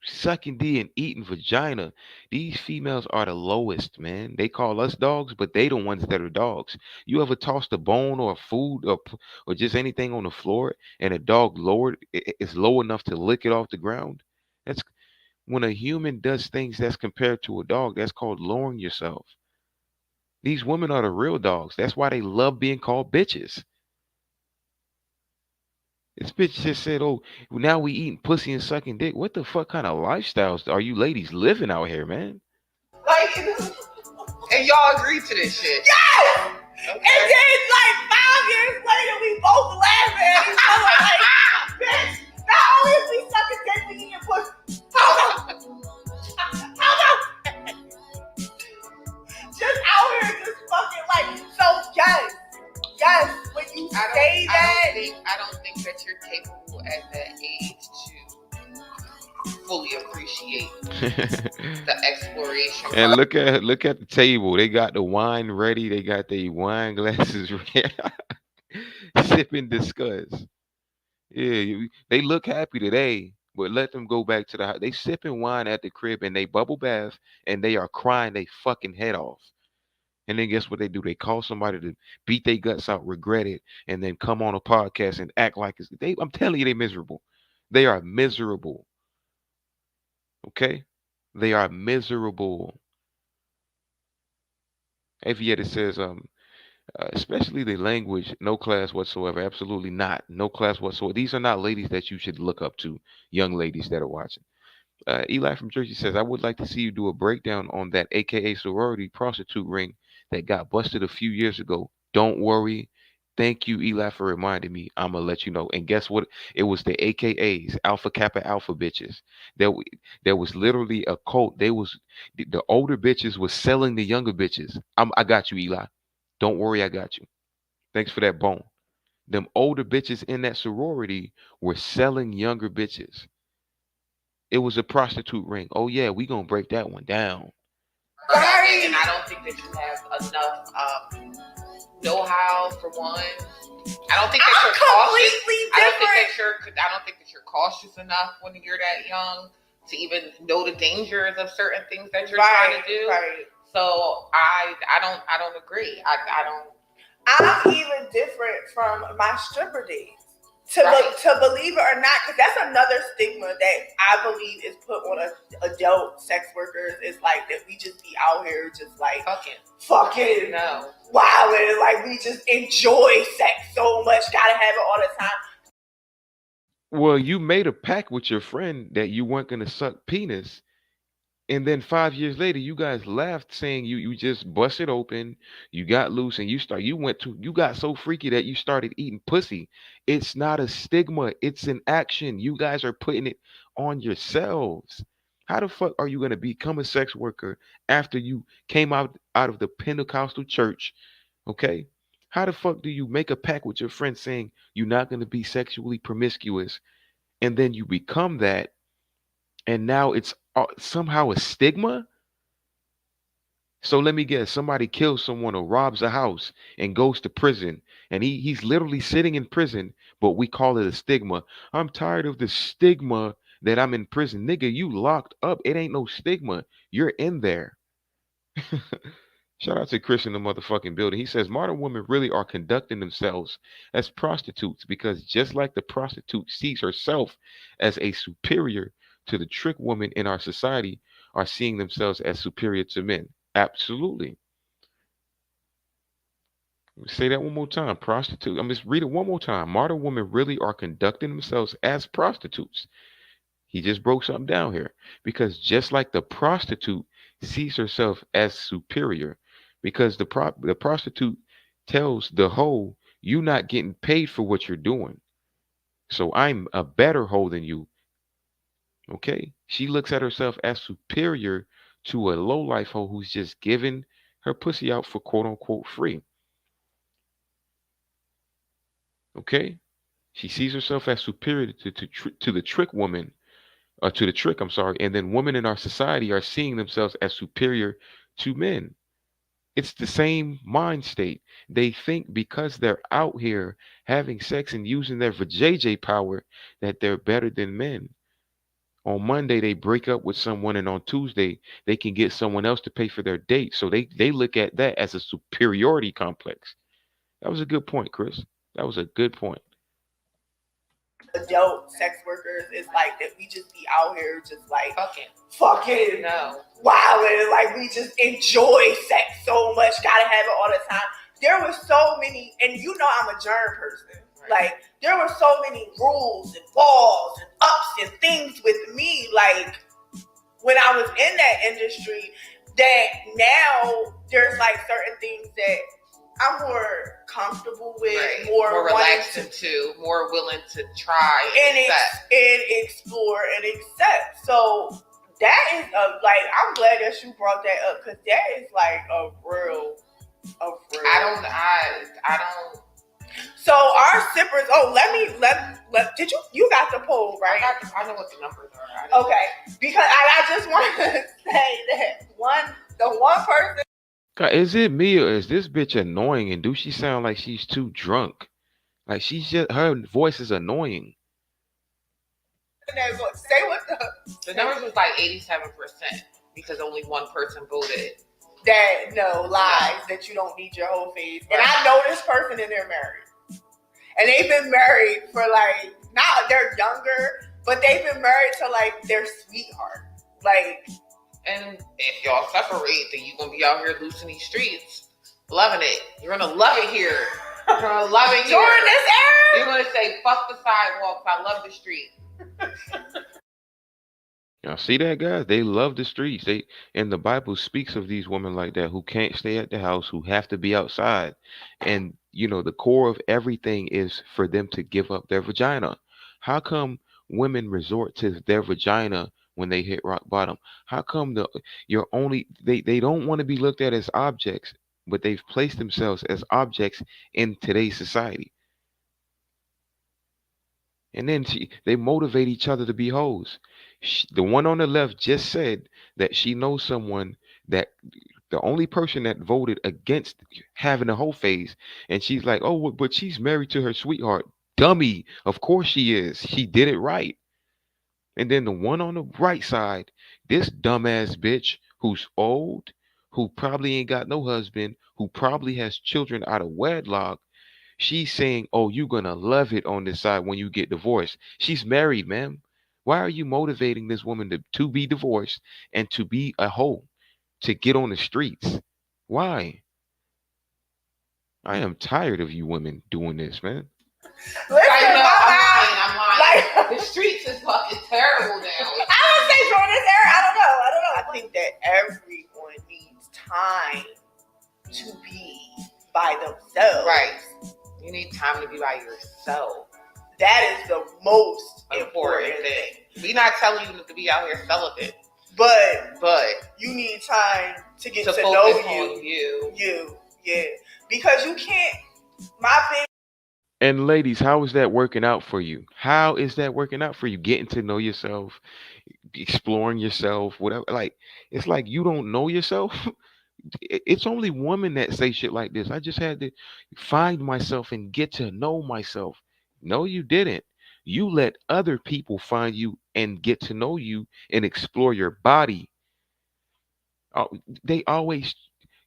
sucking D and eating vagina. These females are the lowest, man. They call us dogs, but they the ones that are dogs. You ever tossed a bone or food or just anything on the floor and a dog lowered is low enough to lick it off the ground? That's when a human does things that's compared to a dog. That's called lowering yourself. These women are the real dogs. That's why they love being called bitches. This bitch just said, "Oh, now we eating pussy and sucking dick." What the fuck kind of lifestyles are you ladies living out here, man? Like, and y'all agree to this shit? Yes. Okay. And then like 5 years later, we both laughing at each other like, "Bitch, not only is we sucking dick, we eating pussy." How about? Just out here, just fucking like. So yes. When you say that, I don't think that you're capable at that age to fully appreciate the exploration. And look at the table. They got the wine ready. They got the wine glasses ready. Sipping discuss. Yeah, they look happy today, but let them go back to the house. They sipping wine at the crib and they bubble bath and they are crying they fucking head off. And then guess what they do? They call somebody to beat their guts out, regret it, and then come on a podcast and act like it's they. I'm telling you, they miserable. They are miserable. Okay, they are miserable. Aviator says, especially the language, no class whatsoever. Absolutely not, no class whatsoever. These are not ladies that you should look up to, young ladies that are watching. Eli from Jersey says, I would like to see you do a breakdown on that AKA sorority prostitute ring that got busted a few years ago. Don't worry. Thank you, Eli, for reminding me. I'm gonna let you know. And guess what? It was the AKAs, Alpha Kappa Alpha bitches. There, there was literally a cult. The older bitches was selling the younger bitches. I got you, Eli. Don't worry, I got you. Thanks for that bone. Them older bitches in that sorority were selling younger bitches. It was a prostitute ring. Oh yeah, we gonna break that one down. Right. And I don't think that you have enough know-how for one. I don't think that you're cautious. I don't think that you're cautious enough when you're that young to even know the dangers of certain things that you're trying to do. Right. So I don't agree. I don't. I'm even different from my stripper days. To believe it or not, because that's another stigma that I believe is put on adult sex workers. Is like that we just be out here just like fucking no, wilding, like we just enjoy sex so much, gotta have it all the time. Well, you made a pact with your friend that you weren't gonna suck penis, and then 5 years later, you guys laughed, saying you just busted open, you got loose, and you got so freaky that you started eating pussy. It's not a stigma; it's an action. You guys are putting it on yourselves. How the fuck are you gonna become a sex worker after you came out of the Pentecostal church? Okay, how the fuck do you make a pact with your friend saying you're not gonna be sexually promiscuous, and then you become that, and now it's somehow a stigma? So let me guess, somebody kills someone or robs a house and goes to prison, and he's literally sitting in prison, but we call it a stigma. I'm tired of the stigma that I'm in prison. Nigga, you locked up. It ain't no stigma. You're in there. Shout out to Chris in the motherfucking building. He says modern women really are conducting themselves as prostitutes because just like the prostitute sees herself as a superior to the trick woman in our society, are seeing themselves as superior to men. Absolutely. Say that one more time. Prostitute. I'm just read it one more time. Modern women really are conducting themselves as prostitutes. He just broke something down here because just like the prostitute sees herself as superior, because the prostitute tells the hoe, "You not getting paid for what you're doing, so I'm a better hoe than you." Okay, she looks at herself as superior to a low life hoe who's just giving her pussy out for quote unquote free. Okay, she sees herself as superior to the trick woman, to the trick, I'm sorry, and then women in our society are seeing themselves as superior to men. It's the same mind state. They think because they're out here having sex and using their vajayjay power that they're better than men. On Monday they break up with someone, and on Tuesday they can get someone else to pay for their date. So they look at that as a superiority complex. That was a good point, Chris. That was a good point. Adult sex workers is like that we just be out here just like fucking no, wilding, like we just enjoy sex so much, gotta have it all the time. There were so many, and you know I'm a germ person. Right. Like there were so many rules and walls and ups and things with me, like when I was in that industry, that now there's like certain things that I'm more comfortable with, right, more relaxed into, more willing to try and explore and accept. So that is like, I'm glad that you brought that up because that is like a real. I don't. So our sippers. Oh, let. Did you got the poll right? I know what the numbers are. Okay, because I just want to say that the one person. God, is it me or is this bitch annoying? And do she sound like she's too drunk? Like she's just her voice is annoying. Say what the numbers was like 87% because only one person voted. That lies that you don't need your whole phase. Right. And I know this person and they're married, and they've been married for like they're younger, but they've been married to like their sweetheart, like. And if y'all separate, then you're going to be out here loose in these streets, loving it. You're going to love it here. You're going to love it here. During this era? You're going to say, fuck the sidewalks. I love the street. Y'all see that, guys? They love the streets. They and the Bible speaks of these women like that who can't stay at the house, who have to be outside. And the core of everything is for them to give up their vagina. How come women resort to their vagina when they hit rock bottom? How come you're only they don't want to be looked at as objects, but they've placed themselves as objects in today's society. And then they motivate each other to be hoes. The one on the left just said that she knows someone that the only person that voted against having a whole phase, and she's like, oh, but she's married to her sweetheart. Dummy. Of course she is. She did it right. And then the one on the right side, this dumbass bitch who's old, who probably ain't got no husband, who probably has children out of wedlock. She's saying, "Oh, you're gonna love it on this side when you get divorced." She's married, ma'am. Why are you motivating this woman to be divorced and to be a hoe, to get on the streets? Why? I am tired of you women doing this, man. Listen, I know, my I'm mind, lying. I'm lying. like, The streets is fucking terrible now. I would say during this era, I don't know. I think that everyone needs time to be by themselves. Right. You need time to be by yourself. That is the most Important important thing. We not telling you to be out here celibate, But but you need time to get to to focus know on you. yeah. Because you can't. My thing. And ladies, how is that working out for you? How is that working out for you? Getting to know yourself, exploring yourself, whatever. Like it's like you don't know yourself. It's only women that say shit like this. I just had to find myself and get to know myself. No, you didn't. You let other people find you and get to know you and explore your body. Uh, They always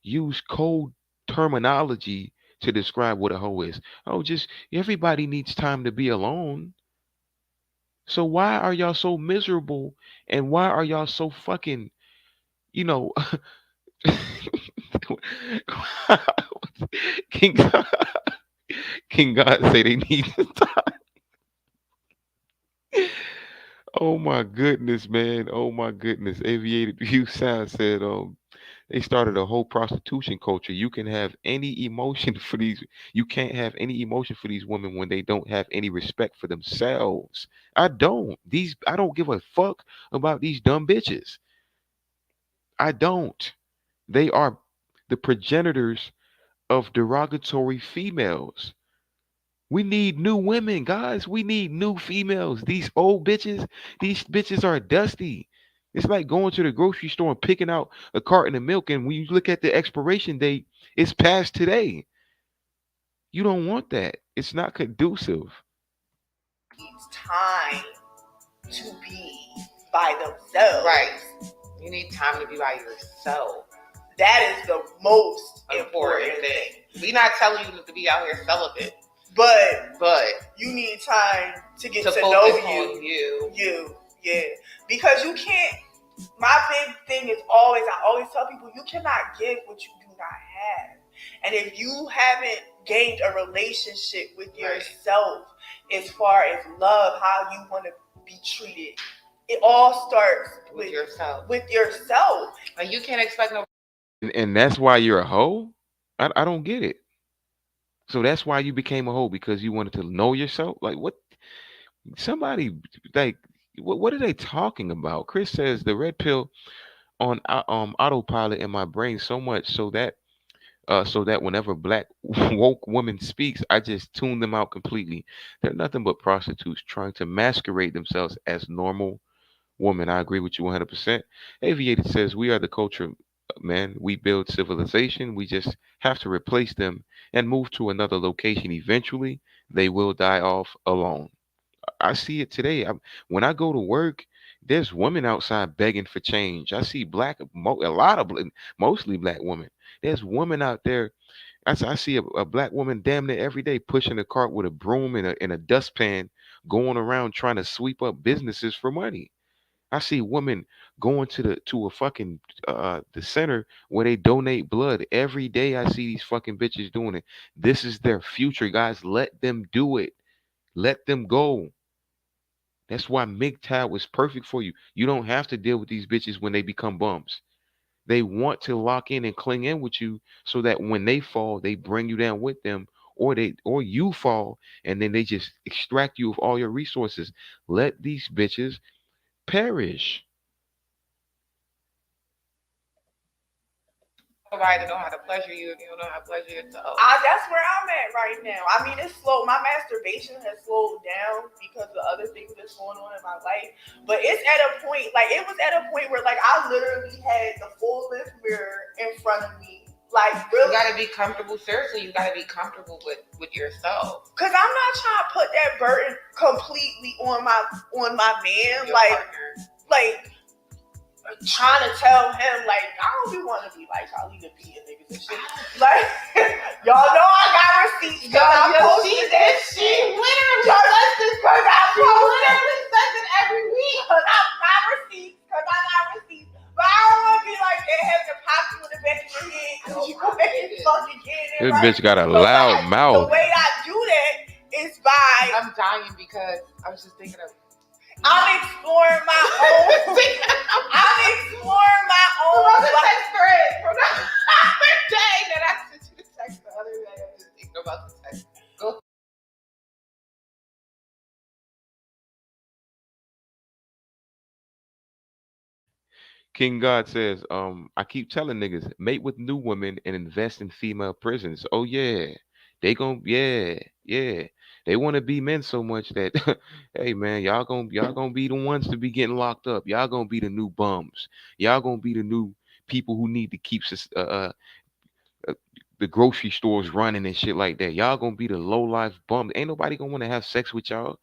use code terminology to describe what a hoe is. Oh, just everybody needs time to be alone. So why are y'all so miserable and why are y'all so fucking, you know, King God, King God say they need Oh my goodness, man. Oh my goodness. Aviated View Sound said they started a whole prostitution culture. You can have any emotion for these you can't have any emotion for these women when they don't have any respect for themselves. I don't give a fuck about these dumb bitches. I don't. They are the progenitors of derogatory females. We need new women, guys. We need new females. These bitches are dusty. It's like going to the grocery store and picking out a carton of milk, and when you look at the expiration date, it's past today. You don't want that. It's not conducive. Needs time to be by themselves. Right. You need time to be by yourself. That is the most Important important thing. thing. We not telling you to be out here celibate, But but you need time to get to to focus know on you. yeah. Because you can't. My big thing is always, I always tell people, you cannot give what you do not have. And if you haven't gained a relationship with Right. yourself as far as love, how you want to be treated, it all starts With yourself. with yourself. And you can't expect no. And that's why you're a hoe? I don't get it. So that's why you became a hoe because you wanted to know yourself? Like what somebody like what are they talking about? Chris says the red pill on autopilot in my brain so much so that whenever black woke woman speaks, I just tune them out completely. They're nothing but prostitutes trying to masquerade themselves as normal women. I agree with you 100%. Aviated says we are the culture, man. We build civilization. We just have to replace them and move to another location. Eventually, they will die off alone. I see it today. When I go to work, there's women outside begging for change. I see a lot of mostly black women. There's women out there. I see a black woman damn near every day pushing a cart with a broom and a dustpan, going around trying to sweep up businesses for money. I see women going to a fucking the center where they donate blood every day. I see these fucking bitches doing it. This is their future, guys. Let them do it. Let them go. That's why MGTOW is perfect for you. You don't have to deal with these bitches when they become bums. They want to lock in and cling in with you so that when they fall, they bring you down with them, or you fall and then they just extract you of all your resources. Let these bitches perish. Nobody to know how to pleasure you if you don't know how to pleasure yourself. That's where I'm at right now. I mean, it's slow. My masturbation has slowed down because of other things that's going on in my life. But it's at a point, like it was at a point where, like, I literally had the full length mirror in front of me. Like, really, you gotta be comfortable. Seriously, you gotta be comfortable with yourself. Cause I'm not trying to put that burden completely on my man. Your partner. Like trying to tell him, like, I don't be want to be like Charlie P and niggas and shit. Like, y'all know I got receipts. Y'all, she literally does this because I literally says it every week. Cause I got receipts. But I don't want to be like they have to pop you in the back of your head because you ain't fucking getting it. This right. bitch got a loud mouth. The way I do that is by I'm dying because I was just thinking of. I'm exploring my own. I'm exploring my own. From the text thread from the other day that I sent you the text the other day. I'm just thinking about the text. Go. King God says, I keep telling niggas, mate with new women and invest in female prisons. Oh yeah. They gon' yeah, yeah. They want to be men so much that hey man, y'all gonna be the ones to be getting locked up. Y'all gonna be the new bums. Y'all gonna be the new people who need to keep uh, the grocery stores running and shit like that. Y'all gonna be the low life bums. Ain't nobody gonna want to have sex with y'all.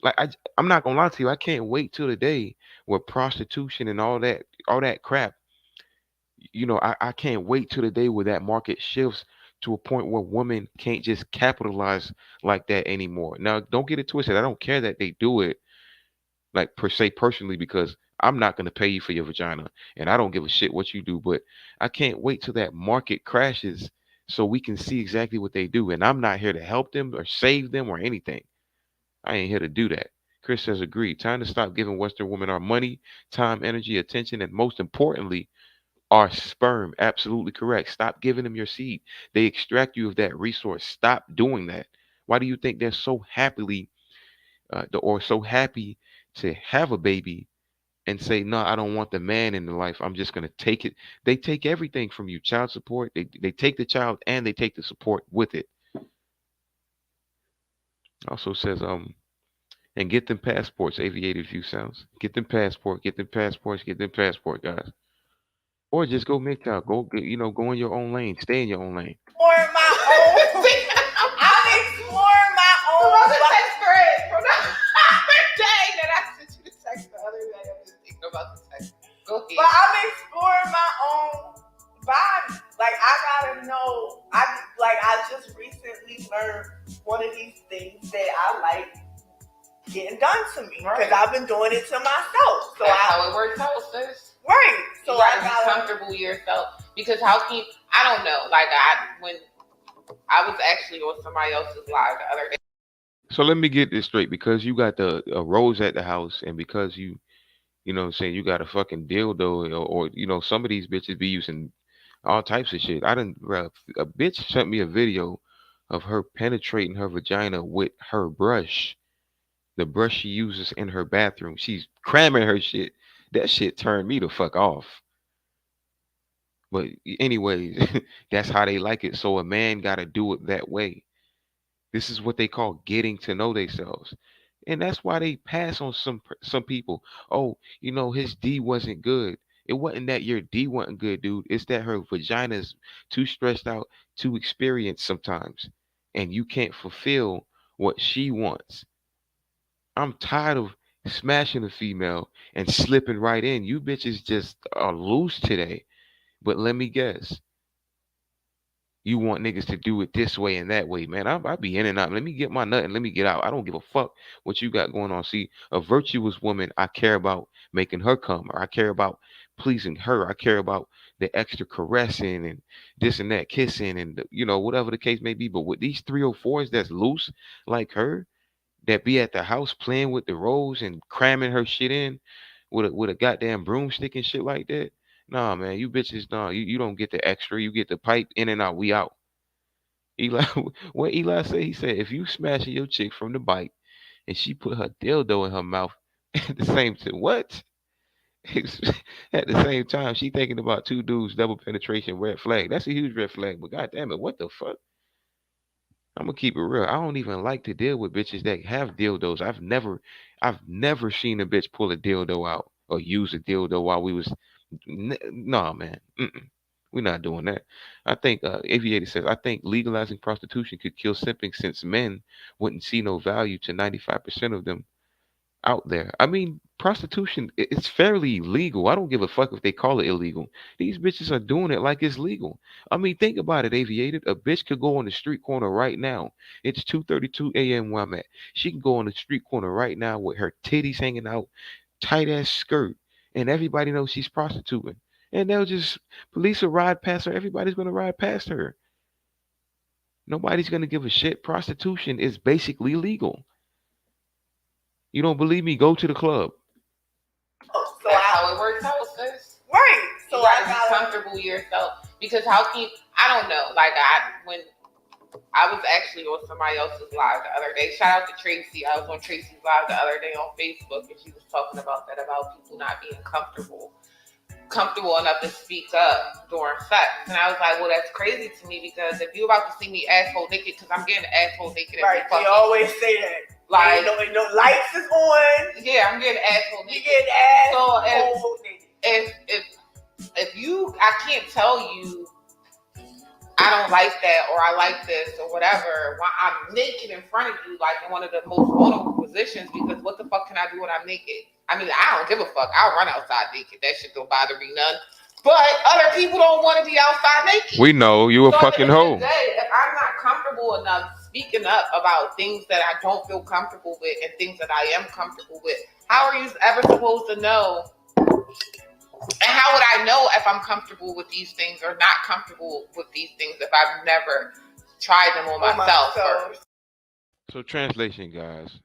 Like I'm not gonna lie to you. I can't wait till the day where prostitution and all that crap. I can't wait till the day where that market shifts to a point where women can't just capitalize like that anymore. Now, don't get it twisted. I don't care that they do it like per se personally because I'm not gonna pay you for your vagina and I don't give a shit what you do. But I can't wait till that market crashes so we can see exactly what they do. And I'm not here to help them or save them or anything. I ain't here to do that. Chris says, agreed. Time to stop giving Western women our money, time, energy, attention, and most importantly, our sperm. Absolutely correct. Stop giving them your seed. They extract you of that resource. Stop doing that. Why do you think they're so or so happy to have a baby and say, no, I don't want the man in the life. I'm just going to take it. They take everything from you. Child support. They take the child and they take the support with it. Also says, and get them passports. Aviator view sounds. Get them passport. Get them passports. Get them passport, guys. Or just go make out. Go in your own lane. Stay in your own lane. exploring my own. I'm exploring my own. From the text thread from the other day that I sent you the text the other day. I'm just thinking about the text. Go ahead. But I'm exploring my own body. Like I gotta know. I just recently learned one of these things that I like getting done to me because I've been doing it to myself. So that's how it works out, sis. Right. So you gotta be comfortable with yourself because how can you? I don't know. Like when I was actually on somebody else's live the other day. So let me get this straight because you got the rose at the house and because you know what I'm saying, you got a fucking dildo or some of these bitches be using all types of shit. I didn't a bitch sent me a video of her penetrating her vagina with her brush. The brush she uses in her bathroom. She's cramming her shit. That shit turned me the fuck off. But anyways, that's how they like it. So a man got to do it that way. This is what they call getting to know themselves. And that's why they pass on some people. Oh, his D wasn't good. It wasn't that your D wasn't good, dude. It's that her vagina's too stressed out, too experienced sometimes. And you can't fulfill what she wants. I'm tired of smashing a female and slipping right in. You bitches just are loose today. But let me guess. You want niggas to do it this way and that way, man. I be in and out. Let me get my nut and let me get out. I don't give a fuck what you got going on. See, a virtuous woman, I care about making her come, or I care about pleasing her. I care about the extra caressing and this and that, kissing and whatever the case may be. But with these 304s that's loose like her, that be at the house playing with the rolls and cramming her shit in with a goddamn broomstick and shit like that. Nah, man, you bitches, nah, you don't get the extra. You get the pipe in and out. We out. Eli, what Eli said? He said if you smashing your chick from the bike and she put her dildo in her mouth at the same time, what? At the same time, she thinking about two dudes double penetration red flag. That's a huge red flag. But goddamn it, what the fuck? I'm gonna keep it real. I don't even like to deal with bitches that have dildos. I've never seen a bitch pull a dildo out or use a dildo while we was. Nah, man. Mm-mm. We're not doing that. I think Aviator says I think legalizing prostitution could kill simping since men wouldn't see no value to 95% of them out there. I mean, prostitution it's fairly legal. I don't give a fuck if they call it illegal. These bitches are doing it like it's legal. I mean, think about it, Aviated. A bitch could go on the street corner right now. It's 2:32 a.m. where I'm at. She can go on the street corner right now with her titties hanging out, tight ass skirt, and everybody knows she's prostituting. And they'll just police will ride past her. Everybody's gonna ride past her. Nobody's gonna give a shit. Prostitution is basically legal. You don't believe me? Go to the club. So That's how it works out, sis. right. You So gotta I be comfortable yourself. Because how can you, I don't know. Like when I was actually on somebody else's live the other day. Shout out to Tracy. I was on Tracy's live the other day on Facebook and she was talking about that, about people not being comfortable enough to speak up during sex. And I was like, well, that's crazy to me because if you're about to see me asshole naked, because I'm getting asshole naked. right. They always say that. Like no lights is on. Yeah, I'm getting asshole naked. You getting asshole naked. If you, I can't tell you I don't like that or I like this or whatever while I'm naked in front of you, like in one of the most vulnerable positions, because what the fuck can I do when I'm naked? I mean, I don't give a fuck. I'll run outside naked. That shit don't bother me none. But other people don't want to be outside naked. We know you a So fucking at the end hoe. of the day, if I'm not comfortable enough speaking up about things that I don't feel comfortable with and things that I am comfortable with, how are you ever supposed to know? And how would I know if I'm comfortable with these things or not comfortable with these things if I've never tried them on myself first? So translation, guys.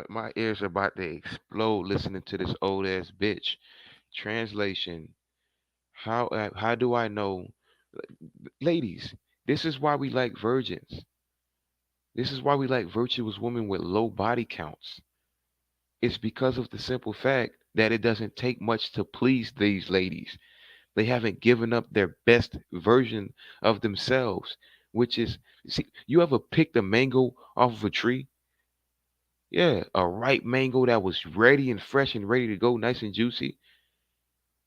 My ears are about to explode listening to this old ass bitch. Translation. How do I know, ladies? This is why we like virgins. This is why we like virtuous women with low body counts. It's because of the simple fact that it doesn't take much to please these ladies. They haven't given up their best version of themselves, which is, see, you ever picked a mango off of a tree? Yeah, a ripe mango that was ready and fresh and ready to go, nice and juicy.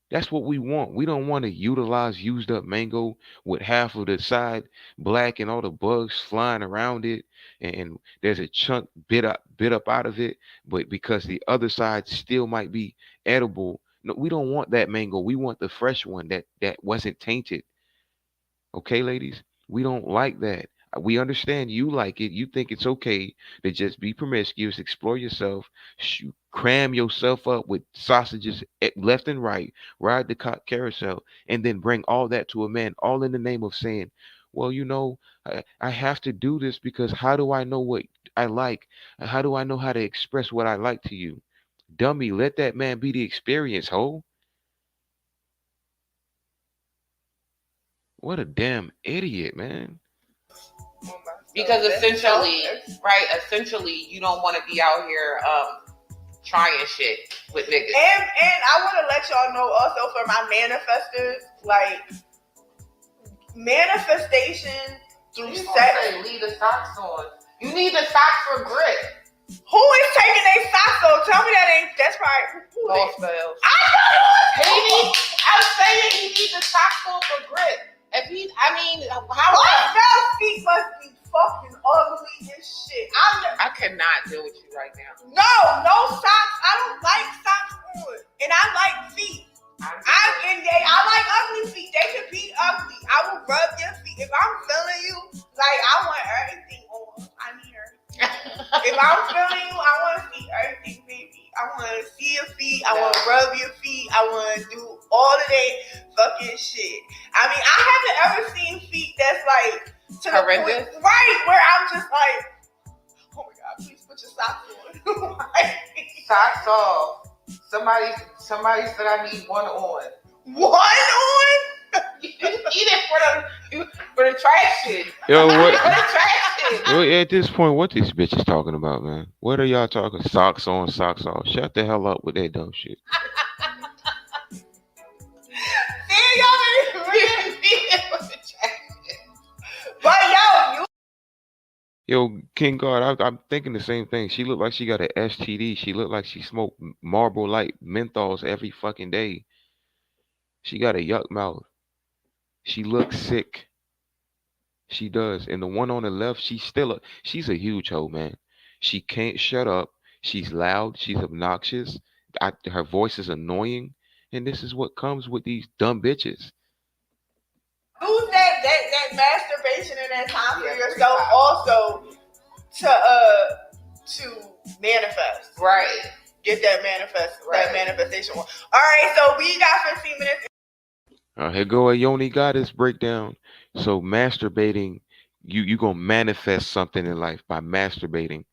That's what we want. We don't want to utilize used up mango with half of the side black and all the bugs flying around it, and there's a chunk bit up out of it, but because the other side still might be edible. No, we don't want that mango. We want the fresh one that wasn't tainted. Okay, ladies, we don't like that. We understand you like it. You think it's okay to just be promiscuous, explore yourself, cram yourself up with sausages left and right, ride the carousel, and then bring all that to a man, all in the name of saying, well, I have to do this because how do I know what I like? How do I know how to express what I like to you? Dummy, let that man be the experience, ho. What a damn idiot, man. Because essentially, you don't want to be out here trying shit with niggas. And I want to let y'all know also for my manifestors, like manifestation through sex. Leave the socks on. You need the socks for grip. Who is taking their socks off? Tell me that's right. Lost spells. I know it. I'm saying he needs the socks on for grip. How Lost spells feet must be fucking ugly as shit. I cannot deal with you right now. No socks. I don't like socks on, and I like feet. I like ugly feet. They can be ugly. I will rub your feet if I'm feeling you. Like I want everything on. I need everything. If I'm feeling you, I want to see everything, baby. I want to see your feet. I want to rub your feet. I want to do all of that fucking shit. I mean, I haven't ever seen feet that's like to the point, right, where I'm just like, oh my God, please put your socks on. Socks off. Somebody said I need one on. One on? Eat it for the trash shit. Yo, what? For the trash shit. Well, at this point, what these bitches talking about, man? What are y'all talking? Socks on, socks off. Shut the hell up with that dumb shit. See, y'all really eat it for the trash shit. But Yo, King God, I'm thinking the same thing. She looked like she got an STD. She looked like she smoked Marlboro Light menthols every fucking day. She got a yuck mouth. She looks sick. She does. And the one on the left, she's a huge hoe, man. She can't shut up. She's loud. She's obnoxious. Her voice is annoying. And this is what comes with these dumb bitches. use that masturbation in that time for yourself also to manifest. Right. Get that manifestation one. All right, so we got 15 minutes. Here go a Yoni Goddess breakdown. So masturbating, you gonna manifest something in life by masturbating.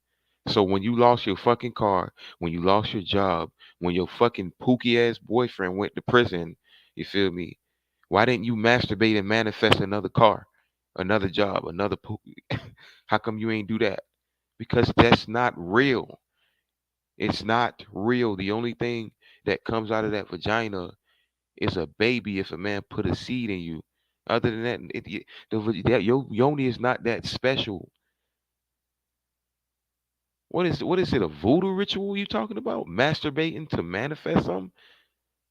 So when you lost your fucking car, when you lost your job, when your fucking pookie ass boyfriend went to prison, you feel me? Why didn't you masturbate and manifest another car, another job, another pookie? How come you ain't do that? Because that's not real. It's not real. The only thing that comes out of that vagina is a baby if a man put a seed in you. Other than that, your yoni is not that special. What is it? A voodoo ritual you talking about? Masturbating to manifest something?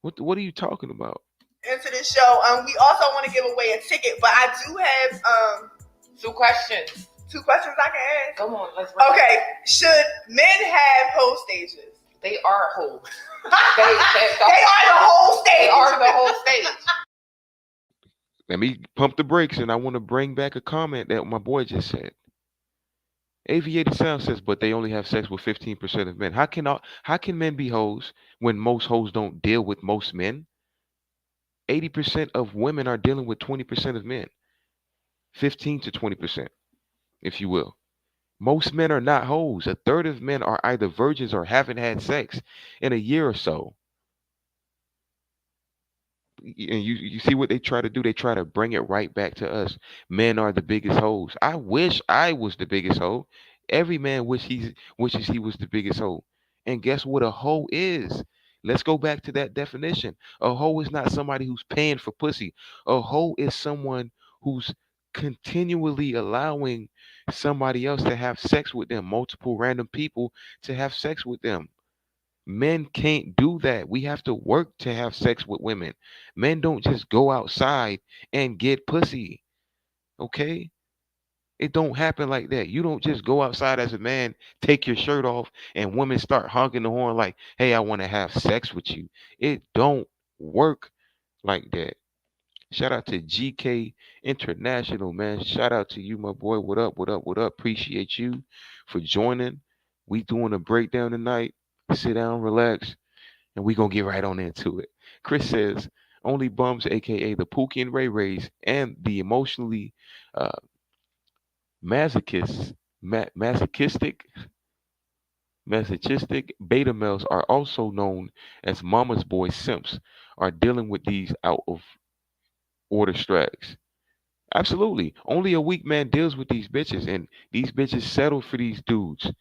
What are you talking about? Into the show, we also want to give away a ticket, but I do have two questions. Two questions I can ask. Come on, let's. Okay, should men have hoe stages? They are hoes. they are the whole stage. They are the whole stage. Let me pump the brakes, and I want to bring back a comment that my boy just said. Aviated Sound says, but they only have sex with 15% of men. How can men be hoes when most hoes don't deal with most men? 80% of women are dealing with 20% of men. 15 to 20%, if you will. Most men are not hoes. A third of men are either virgins or haven't had sex in a year or so. And you see what they try to do? They try to bring it right back to us. Men are the biggest hoes. I wish I was the biggest hoe. Every man wishes he was the biggest hoe. And guess what a hoe is? Let's go back to that definition. A hoe is not somebody who's paying for pussy. A hoe is someone who's continually allowing somebody else to have sex with them, multiple random people to have sex with them. Men can't do that. We have to work to have sex with women. Men don't just go outside and get pussy. Okay? It don't happen like that. You don't just go outside as a man, take your shirt off, and women start honking the horn like, hey, I want to have sex with you. It don't work like that. Shout out to GK International, man. Shout out to you, my boy. What up? What up? What up? Appreciate you for joining. We doing a breakdown tonight. Sit down, relax, and we gonna get right on into it. Chris says only bums, aka the Pookie and Ray Rays, and the emotionally uh, masochists, masochistic beta males are also known as mama's boy simps, are dealing with these out of order strags. Absolutely, only a weak man deals with these bitches, and these bitches settle for these dudes.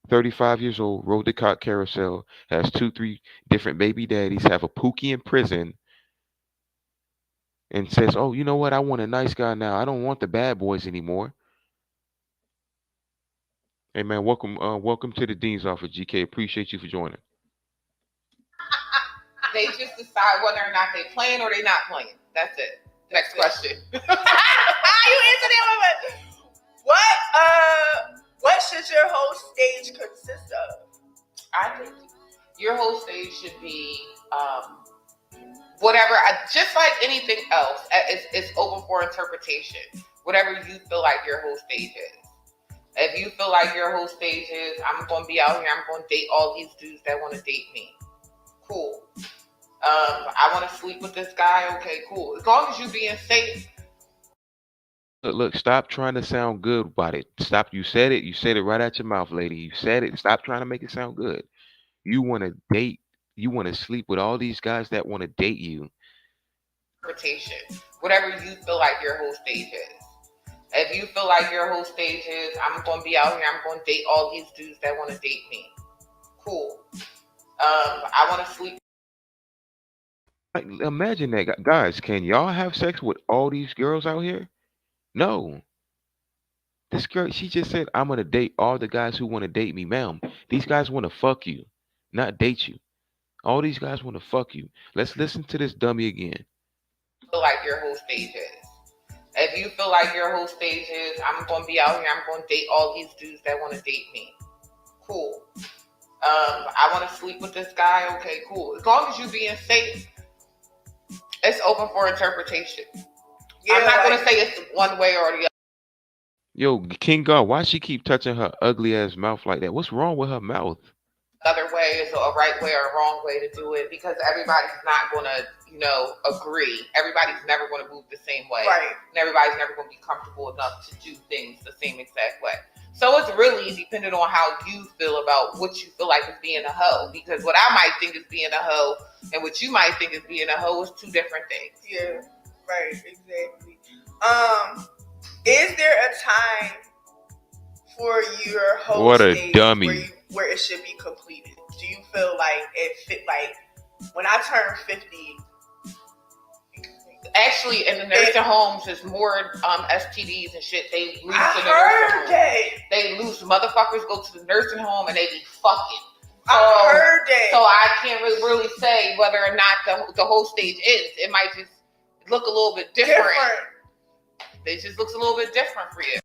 35 years old, rode the cock carousel, has two, three different baby daddies, have a Pookie in prison, and says, "Oh, you know what? I want a nice guy now. I don't want the bad boys anymore." Hey man, welcome to the dean's office, GK. Appreciate you for joining. They just decide whether or not they playing or they not playing. That's it. Next question. You answer that one. What should your whole stage consist of? I think your whole stage should be whatever. Just like anything else, it's open for interpretation. Whatever you feel like your whole stage is. If you feel like your whole stage is, I'm gonna be out here, I'm gonna date all these dudes that wanna date me. Cool. I wanna sleep with this guy, okay, cool. As long as you being safe. Look, look, stop trying to sound good about it. Stop. You said it. You said it right out your mouth, lady. You said it. Stop trying to make it sound good. You want to date. You want to sleep with all these guys that want to date you. Interpretation. Whatever you feel like your whole stage is. If you feel like your whole stage is, I'm gonna be out here, I'm gonna date all these dudes that wanna date me. Cool. I wanna sleep. Like, imagine that, guys. Can y'all have sex with all these girls out here? No. This girl, she just said, I'm gonna date all the guys who want to date me, ma'am. These guys want to fuck you, not date you. All these guys want to fuck you. Let's listen to this dummy again. Feel like your whole stage is. If you feel like your whole stage is, I'm gonna be out here, I'm gonna date all these dudes that wanna date me. Cool. I wanna sleep with this guy, okay, cool. As long as you being safe, it's open for interpretation. Yeah, I'm not gonna say it's one way or the other. Yo, King God, why she keep touching her ugly ass mouth like that? What's wrong with her mouth? Other way is a right way or a wrong way to do it because everybody's not going to, agree. Everybody's never going to move the same way. Right. And everybody's never going to be comfortable enough to do things the same exact way. So it's really dependent on how you feel about what you feel like is being a hoe. Because what I might think is being a hoe and what you might think is being a hoe is two different things. Yeah, right, exactly. Is there a time for your whole What a stage dummy. where it should be completed? Do you feel like it fit? Like when I turn 50, actually in the nursing homes there's more STDs and shit. They loose I in the heard nursing that. home. They loose. Motherfuckers go to the nursing home and they be fucking. So, I heard that. So I can't really say whether or not the whole stage ends. It might just look a little bit different. It just looks a little bit different for you.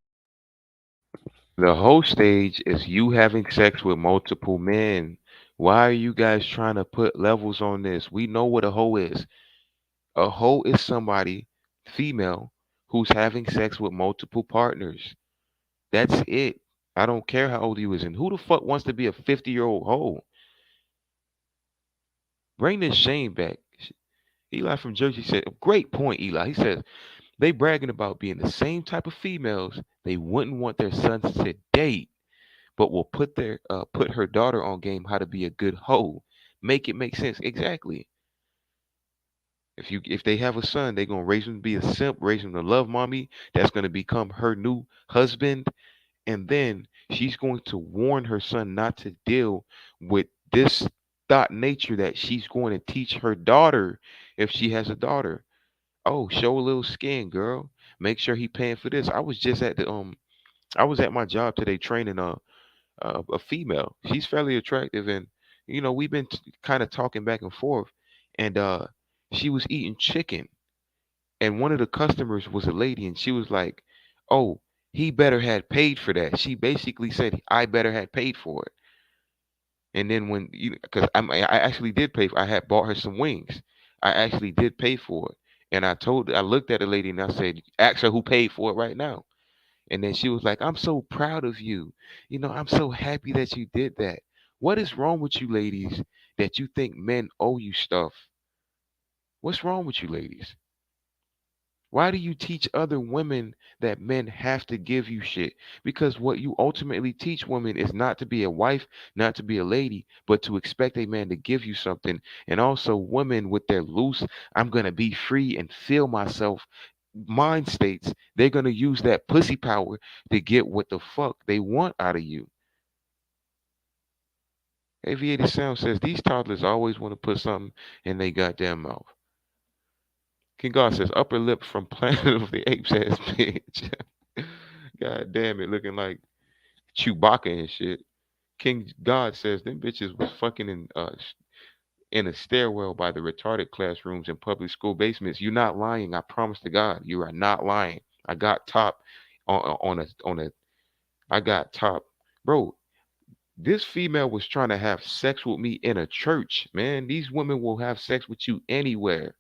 The whole stage is you having sex with multiple men. Why are you guys trying to put levels on this? We know what a hoe is. A hoe is somebody, female, who's having sex with multiple partners. That's it. I don't care how old you is. And who the fuck wants to be a 50-year-old hoe? Bring this shame back. Eli from Jersey said, great point, Eli. He says, they bragging about being the same type of females they wouldn't want their sons to date, but will put her daughter on game how to be a good hoe. Make it make sense. Exactly. If they have a son, they're gonna raise him to be a simp, raise him to love mommy. That's gonna become her new husband, and then she's going to warn her son not to deal with this thought nature that she's going to teach her daughter if she has a daughter. Oh, show a little skin, girl. Make sure he paying for this. I was at my job today training a female. She's fairly attractive, and we've been kind of talking back and forth, and she was eating chicken, and one of the customers was a lady, and she was like, "Oh, he better had paid for that." She basically said, "I better had paid for it." And then when because I actually did pay. I had bought her some wings. I actually did pay for it, and I looked at the lady and I said, "Ask her who paid for it right now." And then she was like, I'm so proud of you. I'm so happy that you did that. What is wrong with you ladies that you think men owe you stuff? What's wrong with you ladies? Why do you teach other women that men have to give you shit? Because what you ultimately teach women is not to be a wife, not to be a lady, but to expect a man to give you something. And also, women with their loose, I'm going to be free and feel myself mind states, they're going to use that pussy power to get what the fuck they want out of you. Aviator Sound says these toddlers always want to put something in their goddamn mouth. King God says upper lip from Planet of the Apes ass bitch. God damn it, looking like Chewbacca and shit. King God says them bitches was fucking in a stairwell by the retarded classrooms in public school basements. You're not lying. I promise to God, you are not lying. I got top on a I got top. Bro, this female was trying to have sex with me in a church, man. These women will have sex with you anywhere.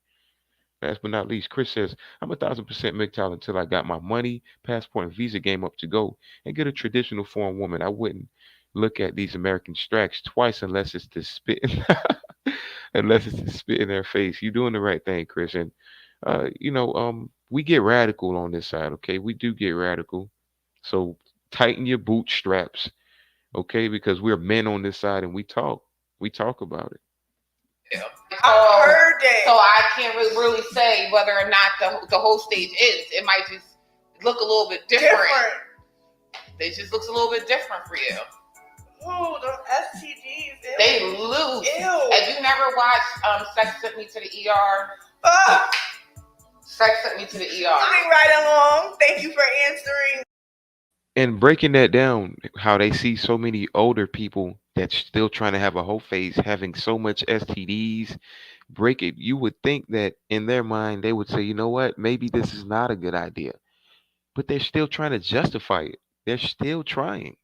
Last but not least, Chris says, I'm 1,000% MGTOW until I got my money, passport, and visa game up to go and get a traditional foreign woman. I wouldn't look at these American stracks twice unless it's to spit unless it's to spit in their face. You're doing the right thing, Chris. And we get radical on this side, okay? We do get radical. So tighten your bootstraps, okay? Because we're men on this side and we talk. We talk about it. I heard that. So I can't really say whether or not the whole stage is. It might just look a little bit different. It just looks a little bit different for you. Ooh, the STDs. Ew. They loose. Ew. Have you never watched Sex Sent Me to the ER? Sex Sent Me to the ER. Moving right along. Thank you for answering. And breaking that down, how they see so many older people that's still trying to have a whole phase, having so much STDs, break it. You would think that in their mind they would say, you know what, maybe this is not a good idea. But they're still trying to justify it. They're still trying.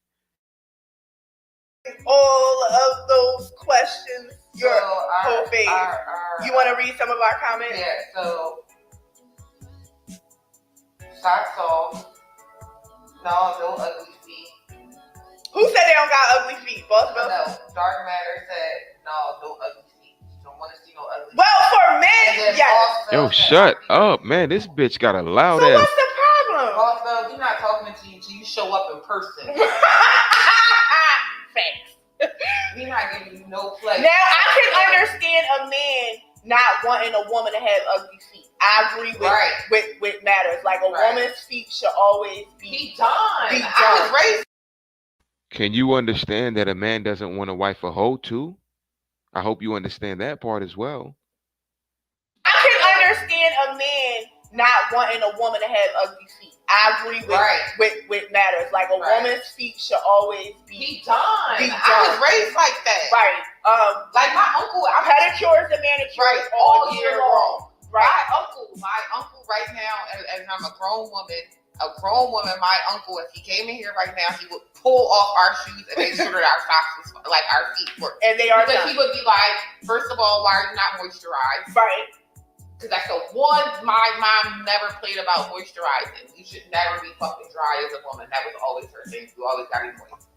All of those questions. Your whole phase. You want to read some of our comments? Yeah, so socks off. No ugly feet. Who said they don't got ugly feet? Both of us? No, Dark Matter said no ugly feet. Don't want to see no ugly feet. Well, for men, yes. Yo, shut up, man. This bitch got a loud so ass. What's the problem? Also, we're not talking to you until you show up in person. Thanks. We're not giving you no pleasure. Now, I can understand a man not wanting a woman to have ugly feet. I agree with matters. Like a woman's feet should always be done. I was raised. Can you understand that a man doesn't want a wife a hoe too? I hope you understand that part as well. I can understand a man not wanting a woman to have ugly feet. I agree with matters. Like a woman's feet should always be done. I was raised like that. Right. Like my uncle, pedicures and manicures all year long. Right. My uncle right now, and I'm a grown woman, my uncle, if he came in here right now, he would pull off our shoes and make sure that our socks was, like our feet were. And they are because done. He would be like, first of all, why are you not moisturized? Right. Because that's the one my mom never played about moisturizing. You should never be fucking dry as a woman. That was always her thing. You always gotta be moist.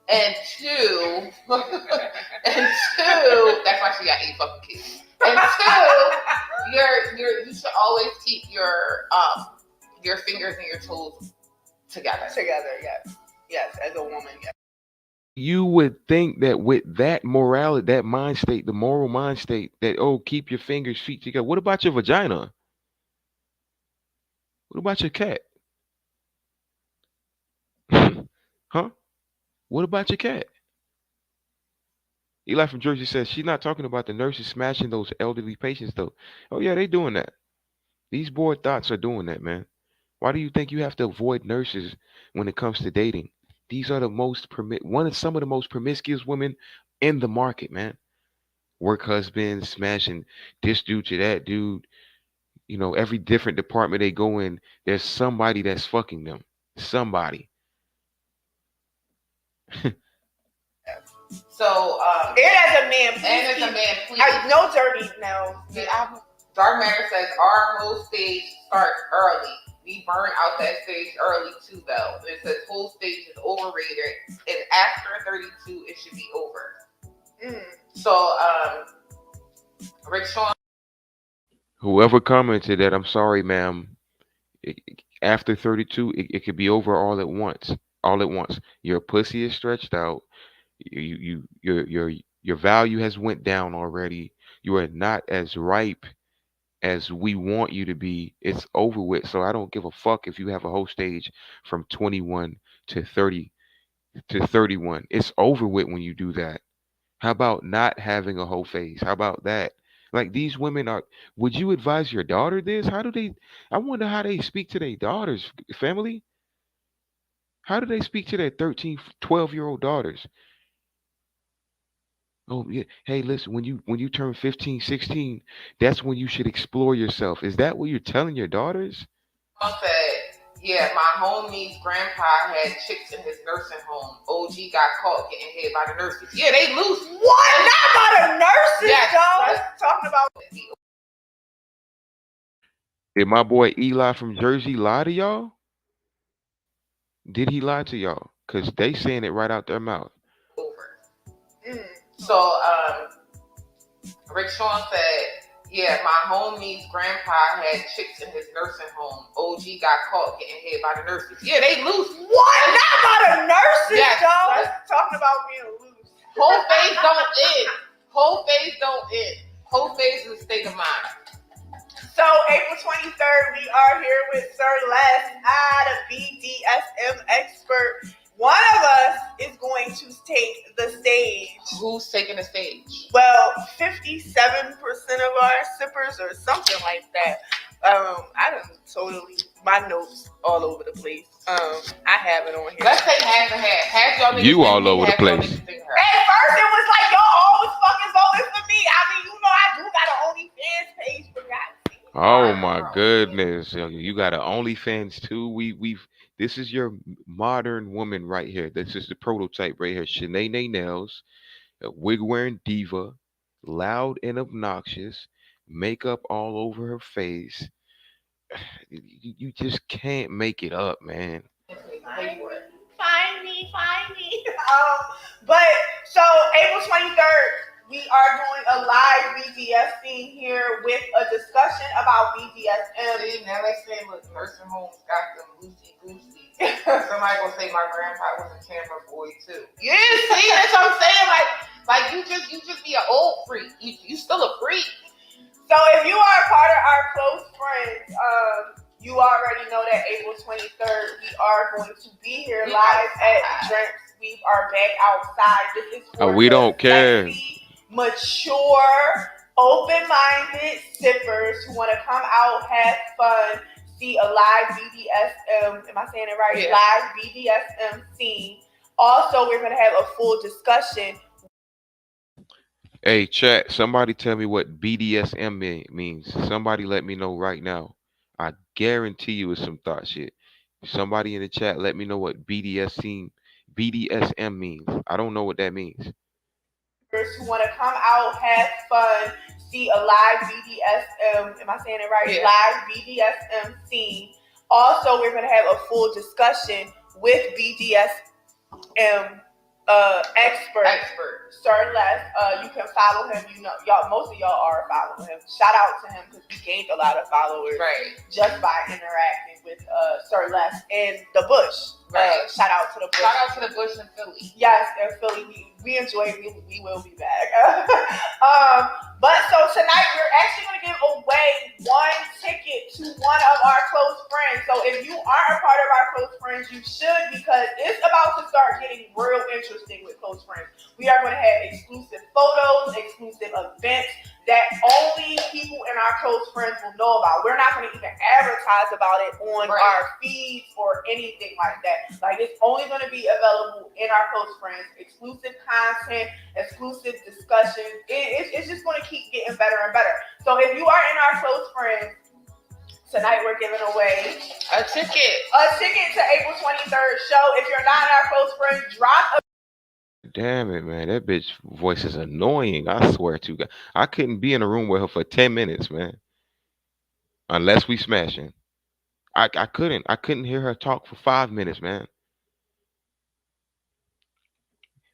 And two, that's why she got 8 fucking kids. And two, you should always keep your fingers and your toes together. Yes, as a woman, yes. You would think that with that morality, that mind state, the moral mind state, that keep your fingers, feet together. What about your vagina? What about your cat? Huh? What about your cat? Eli from Jersey says she's not talking about the nurses smashing those elderly patients, though. Oh yeah, they doing that. These bored thoughts are doing that, man. Why do you think you have to avoid nurses when it comes to dating? These are some of the most promiscuous women in the market, man. Work husbands smashing this dude to that dude. You know, every different department they go in, there's somebody that's fucking them. Somebody. So, and as a man, please. No dirty, no. Dark Matter says our whole stage starts early. We burn out that stage early too, though. It says whole stage is overrated, and after 32, it should be over. So, Rick Sean. Whoever commented that, I'm sorry, ma'am. After 32, it could be over all at once. All at once. Your pussy is stretched out. Your value has went down already. You are not as ripe as we want you to be. It's over with. So I don't give a fuck if you have a whole stage from 21 to 30 to 31. It's over with when you do that. How about not having a whole phase? How about that? Like these women are, would you advise your daughter this? I wonder how they speak to their daughters, family. How do they speak to their 13, 12-year-old daughters? Oh yeah. Hey, listen, when you turn 15, 16, that's when you should explore yourself. Is that what you're telling your daughters? Said, yeah, my homie's grandpa had chicks in his nursing home. OG got caught getting hit by the nurses. Yeah, they loose. What? Not by the nurses, though. Talking about Did my boy Eli from Jersey lie to y'all? Did he lie to y'all? Cause they saying it right out their mouth. Over. So, Rick Sean said, yeah, my homie's grandpa had chicks in his nursing home. OG got caught getting hit by the nurses. Yeah, they loose. What? Not by the nurses, Yes, though. Talking about being loose. Hoe Phase don't end. Hoe Phase don't end. Hoe Phase is a state of mind. So April 23rd, we are here with Sir Les, the BDSM expert. One of us is going to take the stage. Who's taking the stage? Well, 57% of our sippers or something like that. I don't totally, my notes all over the place. I have it on here. Let's say half and half. Half y'all niggas You think all me, over the half y'all place. niggas think her. At first, it was like y'all always fucking voting for me. I mean, you know, I do got an OnlyFans page for God. Oh my goodness. You got an OnlyFans too. We've this is your modern woman right here. This is the prototype right here. Shanae Nails, a wig wearing diva, loud and obnoxious, makeup all over her face. You just can't make it up, man. Find me. But so April 23rd, we are doing a live BDS scene here with a discussion about BDSM. See, now they saying, look, nursing homes got them loosey goosey. Somebody gonna say my grandpa was a camera boy too. Yeah, see, that's what I'm saying. Like you just be an old freak. You still a freak. So if you are part of our close friends, you already know that April 23rd, we are going to be here live at Drinks. We are back outside. This is for We don't care. sexy, mature, open-minded sippers who want to come out, have fun, see a live BDSM. Am I saying it right? Yeah. Live BDSM scene. Also, we're going to have a full discussion. Hey, chat, somebody tell me what BDSM means. Somebody let me know right now. I guarantee you it's some thought shit. Somebody in the chat let me know what BDSM means. I don't know what that means. Who want to come out, have fun, see a live BDSM. Am I saying it right? Yeah. Live BDSM scene. Also, we're going to have a full discussion with BDSM expert Sir Les. You can follow him. You know, y'all. Most of y'all are following him. Shout out to him because we gained a lot of followers just by interacting with Sir Les and the Bush. Right. Shout out to the Bush. Shout out to the Bush in Philly. Yes, in Philly. We enjoy it. We will be back. But so tonight we're actually going to give away one ticket to one of our close friends. So if you aren't a part of our close friends, you should, because it's about to start getting real interesting with close friends. We are going to have exclusive photos, exclusive events that only people in our close friends will know about. We're not going to even advertise about it on our feeds or anything like that. Like, it's only going to be available in our close friends. Exclusive content, exclusive discussions. It's just going to keep getting better and better. So if you are in our close friends, tonight we're giving away a ticket to April 23rd show. If you're not in our close friends, drop a Damn it, man. That bitch voice is annoying. I swear to God. I couldn't be in a room with her for 10 minutes, man. Unless we smashing. I couldn't. I couldn't hear her talk for 5 minutes, man.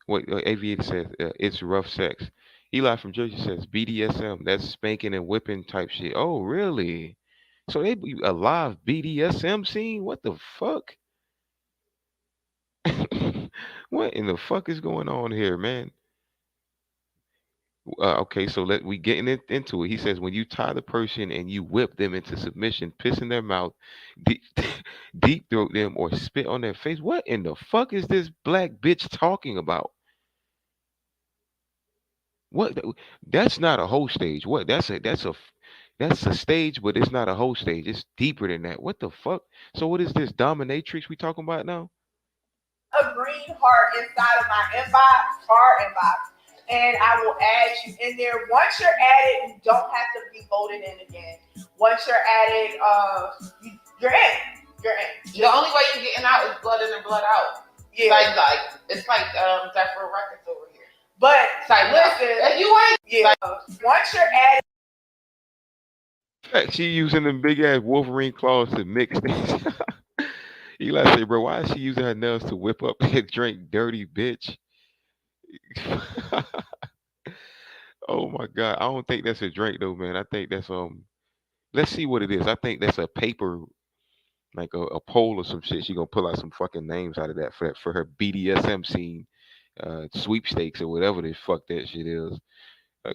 What Aviator says, it's rough sex. Eli from Jersey says BDSM. That's spanking and whipping type shit. Oh, really? So they be a live BDSM scene? What the fuck? What in the fuck is going on here, man? Okay, so we getting into it. He says when you tie the person and you whip them into submission, piss in their mouth, deep, deep throat them, or spit on their face. What in the fuck is this black bitch talking about? What? That's not a whole stage. What? That's a stage, but it's not a whole stage. It's deeper than that. What the fuck? So what is this dominatrix we talking about now? a green heart inside of my inbox, our inbox, and I will add you in there. Once you're added, you don't have to be voted in again. Once you're added, you're in. You're in. The only way you're getting out is blood in and blood out. Yeah. Like it's like Death Row Records over here. But listen, if you ain't once you're added. Fact, she using them big ass Wolverine claws to mix things. Eli say, bro, why is she using her nails to whip up that drink, dirty bitch? Oh my god, I don't think that's a drink though, man. I think that's Let's see what it is. I think that's a paper, like a poll or some shit. She gonna pull out some fucking names out of that for her BDSM scene, sweepstakes or whatever the fuck that shit is.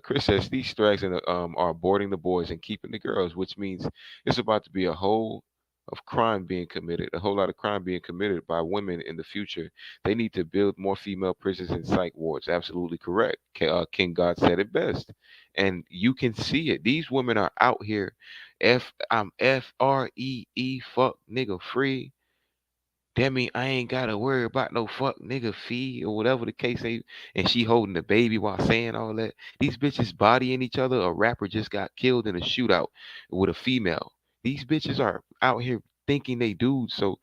Chris says these strikes are boarding the boys and keeping the girls, which means it's about to be a whole of crime being committed, a whole lot of crime being committed by women in the future. They need to build more female prisons and psych wards. Absolutely correct. King God said it best, and you can see it. These women are out here, FREE fuck nigga free. That mean I ain't gotta worry about no fuck nigga fee or whatever the case ain't. And she holding the baby while saying all that. These bitches bodying each other. A rapper just got killed in a shootout with a female. These bitches are out here thinking they dudes. So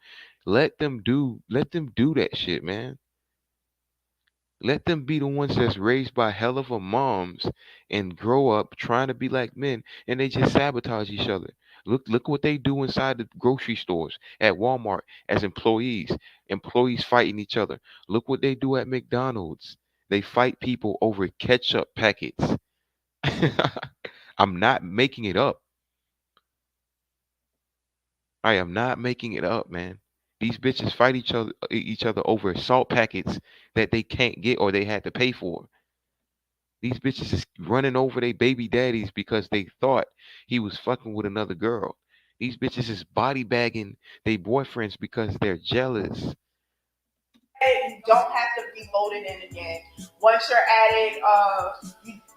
let them do that shit, man. Let them be the ones that's raised by hell of a moms and grow up trying to be like men, and they just sabotage each other. Look what they do inside the grocery stores, at Walmart, as employees. Employees fighting each other. Look what they do at McDonald's. They fight people over ketchup packets. I'm not making it up. I am not making it up, man. These bitches fight each other over salt packets that they can't get or they had to pay for. These bitches is running over their baby daddies because they thought he was fucking with another girl. These bitches is body bagging their boyfriends because they're jealous. You don't have to be voted in again. Once you're added,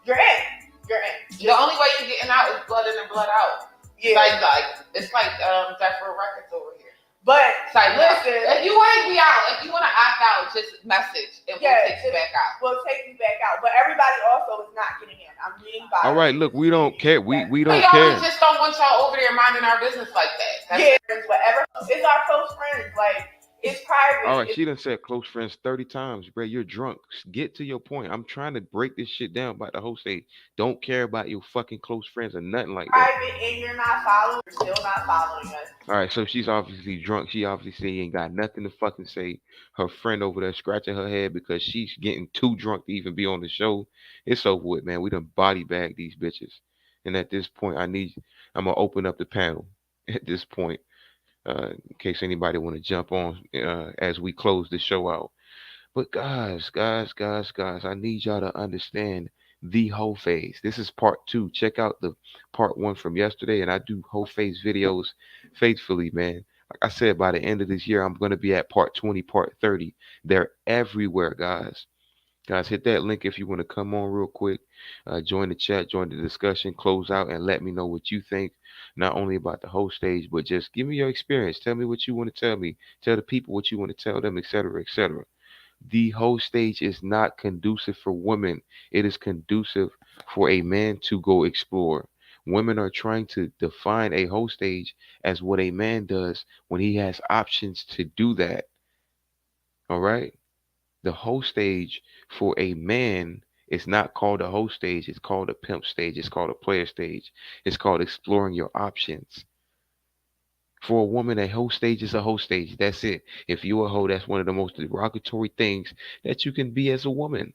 you're in. You're in. The only way you're getting out is blood in and blood out. Yeah. Like it's like Death Row Records over here. But it's like, listen, if you want to be out, if you want to opt out, just message and we'll take you back out. We'll take you back out. But everybody also is not getting in. I'm reading by. All right, look, we don't care. We don't y'all care. We just don't want y'all over there minding our business like that. That's whatever. It's our close friends. Like, it's private. All right, she done said close friends 30 times, bro. You're drunk. Get to your point. I'm trying to break this shit down about the whole state. Don't care about your fucking close friends or nothing like that. Private, and you're not following. You're still not following us. All right, so she's obviously drunk. She obviously ain't got nothing to fucking say. Her friend over there scratching her head because she's getting too drunk to even be on the show. It's over with, man. We done body bag these bitches. And at this point, I'm gonna open up the panel at this point, in case anybody want to jump on as we close the show out. But guys, I need y'all to understand the whole phase. This is part two. Check out the part one from yesterday, and I do whole phase videos faithfully, man. Like I said, by the end of this year, I'm gonna be at part 20, part 30. They're everywhere, guys. Guys, hit that link if you want to come on real quick. Join the chat, join the discussion, close out, and let me know what you think, not only about the whole stage, but just give me your experience. Tell me what you want to tell me. Tell the people what you want to tell them, etc., etc. The whole stage is not conducive for women. It is conducive for a man to go explore. Women are trying to define a whole stage as what a man does when he has options to do that. All right? The whole stage for a man is not called a whole stage. It's called a pimp stage. It's called a player stage. It's called exploring your options. For a woman, a whole stage is a whole stage. That's it. If you're a hoe, that's one of the most derogatory things that you can be as a woman.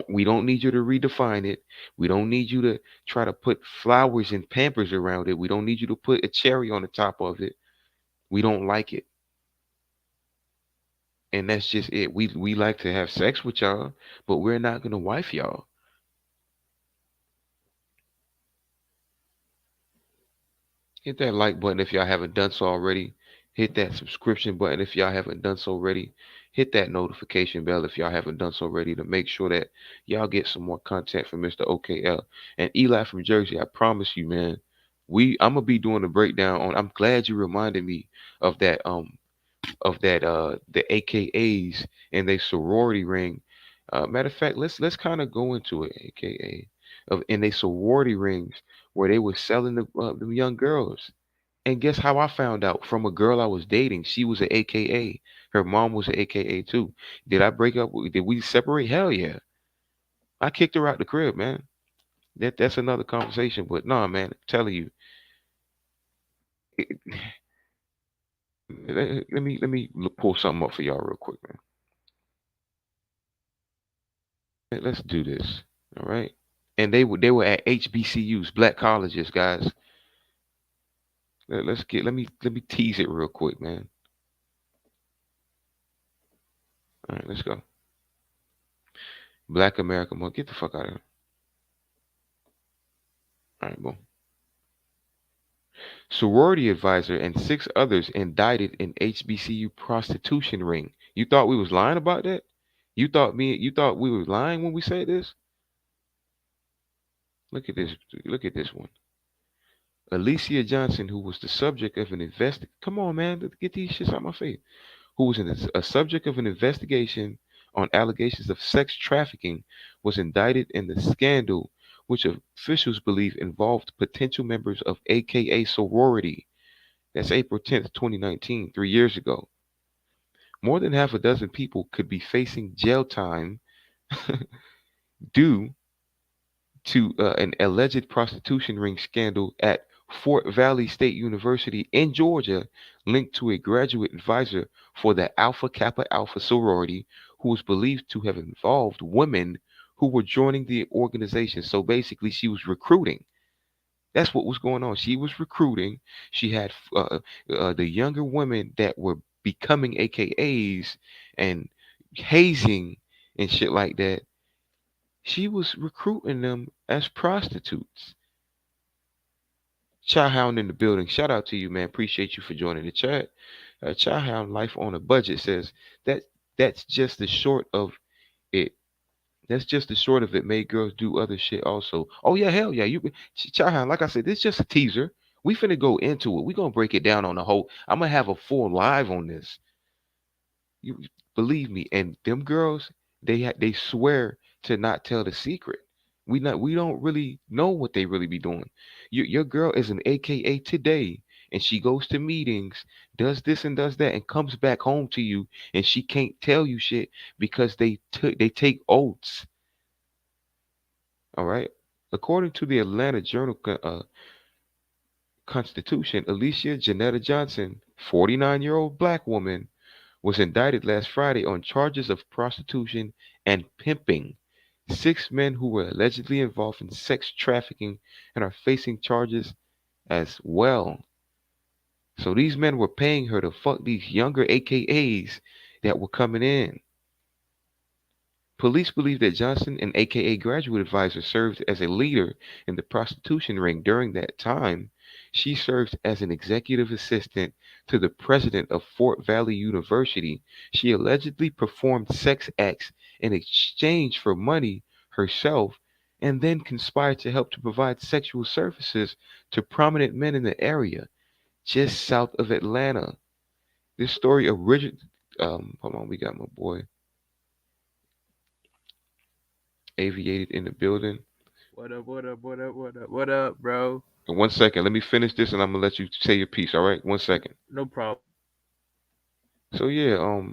We don't need you to redefine it. We don't need you to try to put flowers and pampers around it. We don't need you to put a cherry on the top of it. We don't like it. And that's just it. We like to have sex with y'all, but we're not gonna wife y'all. Hit that like button if y'all haven't done so already. Hit that subscription button if y'all haven't done so already. Hit that notification bell if y'all haven't done so already to make sure that y'all get some more content from Mr. OKL. And Eli from Jersey, I promise you, man, I'm gonna be doing a breakdown on. I'm glad you reminded me of that the AKAs and they sorority ring. Matter of fact, let's kind of go into it. AKA of in they sorority rings where they were selling the young girls. And guess how I found out from a girl I was dating? She was an AKA. Her mom was an AKA too. Did I break up? Did we separate? Hell yeah. I kicked her out the crib, man. That's another conversation. But nah, man, I'm telling you, it, let me pull something up for y'all real quick, man. Let's do this. All right. And they were at HBCUs, black colleges, guys. Let me tease it real quick, man. All right, let's go. Black America Month. Get the fuck out of here. All right, boom. Sorority advisor and six others indicted in HBCU prostitution ring. You thought we was lying about that? You thought we were lying when we said this? Look at this. Look at this one. Alicia Johnson, who was the subject of an come on, man, get these shits out my face. Who was a subject of an investigation on allegations of sex trafficking, was indicted in the scandal, which officials believe involved potential members of AKA sorority. That's April 10th, 2019, 3 years ago. More than half a dozen people could be facing jail time due to an alleged prostitution ring scandal at Fort Valley State University in Georgia, linked to a graduate advisor for the Alpha Kappa Alpha sorority who was believed to have involved women who were joining the organization. So basically, she was recruiting. That's what was going on. She was recruiting. She had the younger women that were becoming AKAs and hazing and shit like that. She was recruiting them as prostitutes. Chowhound in the building. Shout out to you, man. Appreciate you for joining the chat. Chowhound Life on a Budget says that that's just the short of it. That's just the short of it. Made girls do other shit also. Oh yeah, hell yeah. Chowhound. Like I said, this is just a teaser. We finna go into it. We gonna break it down on the whole. I'm gonna have a full live on this. You believe me, and them girls, they swear to not tell the secret. We don't really know what they really be doing. Your girl is an AKA today, and she goes to meetings, does this and does that, and comes back home to you, and she can't tell you shit because they take oaths. All right. According to the Atlanta Journal Constitution, Alicia Janetta Johnson, 49-year-old black woman, was indicted last Friday on charges of prostitution and pimping. Six men who were allegedly involved in sex trafficking and are facing charges as well. So these men were paying her to fuck these younger AKAs that were coming in. Police believe that Johnson, an AKA graduate advisor, served as a leader in the prostitution ring during that time. She served as an executive assistant to the president of Fort Valley University. She allegedly performed sex acts in exchange for money herself and then conspired to help to provide sexual services to prominent men in the area just south of Atlanta. This story originated. Hold on, we got my boy Aviated in the building. What up? What up? What up? What up? What up, bro? And 1 second, let me finish this, and I'm gonna let you say your piece. All right, 1 second. No problem. So yeah, all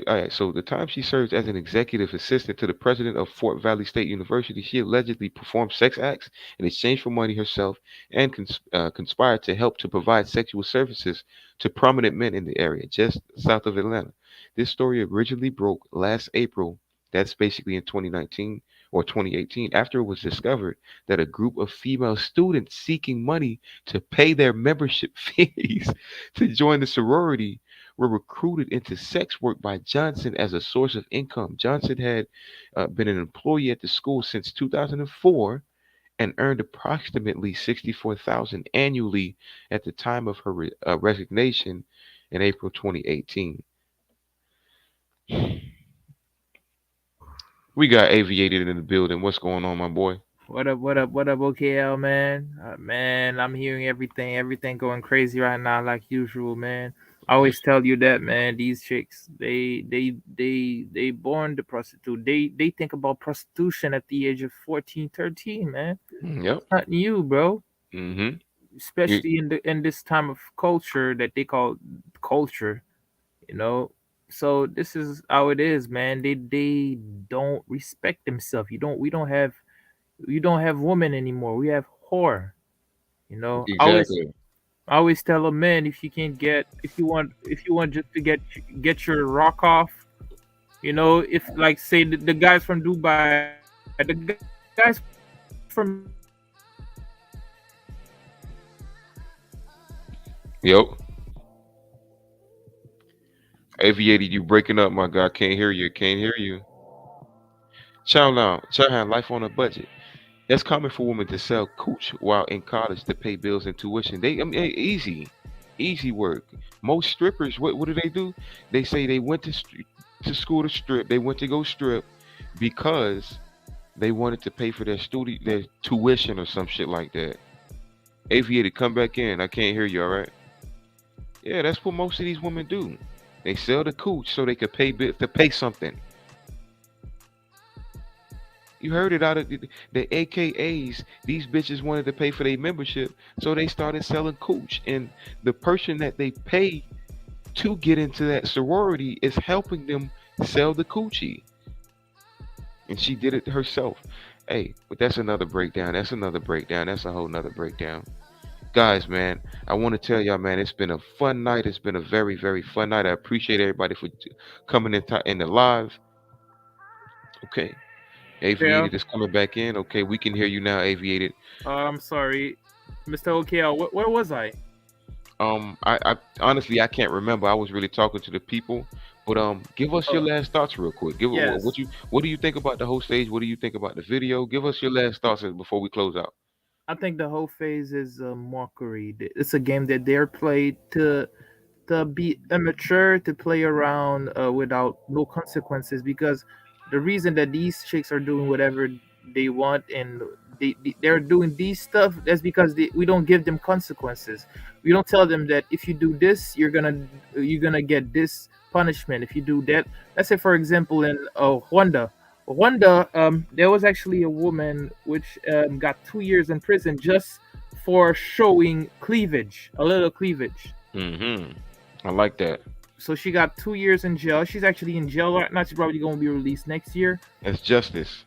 right. So the time she served as an executive assistant to the president of Fort Valley State University, she allegedly performed sex acts in exchange for money herself and conspired to help to provide sexual services to prominent men in the area just south of Atlanta. This story originally broke last April. That's basically in 2019 or 2018, after it was discovered that a group of female students seeking money to pay their membership fees to join the sorority were recruited into sex work by Johnson as a source of income. Johnson had been an employee at the school since 2004 and earned approximately 64,000 annually at the time of her resignation in April 2018. We got aviated in the building. What's going on, my boy? What up? What up? What up, OKL, man? Man, I'm hearing everything going crazy right now, like usual, man. I always tell you that, man. These chicks, they born to prostitute. They think about prostitution at the age of 14, 13, man. Yep. It's not new, bro. Mm-hmm. You, Especially in this time of culture that they call culture, you know. So this is how it is, man. They don't respect themselves. You don't We don't have We don't have women anymore. We have whore. You know, Exactly. I always tell a man, if you can't get, if you want just to get your rock off, you know, if like say the guys from Dubai, the guys from Dubai, they don't have to pay for their membership. So they start selling cooch. Yep. Aviator, you breaking up, my guy. Can't hear you. Can't hear you. Chow now. Chow hand life on a budget. That's common for women to sell cooch while in college to pay bills and tuition. I mean, easy work. Most strippers, what do they do? They say they went to school to strip. They went to go strip because they wanted to pay for their tuition or some shit like that. Aviator, come back in. I can't hear you. All right. Yeah, that's what most of these women do. They sell the cooch so they could pay to pay something. You heard it out of the AKAs. These bitches wanted to pay for their membership, so they started selling cooch. And the person that they pay to get into that sorority is helping them sell the coochie. And she did it herself. Hey, but that's another breakdown. That's another breakdown. That's a whole nother breakdown. Guys, man, I want to tell y'all, man, it's been a fun night. It's been a very, very fun night. I appreciate everybody for coming in the live. Okay. Yeah. Aviated is coming back in. Okay, we can hear you now, Aviated. I'm sorry, Mr. OKL. Where was I? I honestly I can't remember. I was really talking to the people, but give us your Uh, last thoughts real quick. Give it yes. what do you think about the whole stage? What do you think about the video? Give us your last thoughts before we close out. I think the whole phase is a mockery. It's a game that they're played to be immature, to play around without no consequences. Because the reason that these chicks are doing whatever they want, and they're doing these stuff, that's because we don't give them consequences. We don't tell them that if you do this, you're gonna get this punishment. If you do that, let's say for example in Rwanda, there was actually a woman which got 2 years in prison just for showing cleavage, a little cleavage. Mm-hmm. I like that. So she got 2 years in jail. She's actually in jail right now. She's probably going to be released next year. That's justice.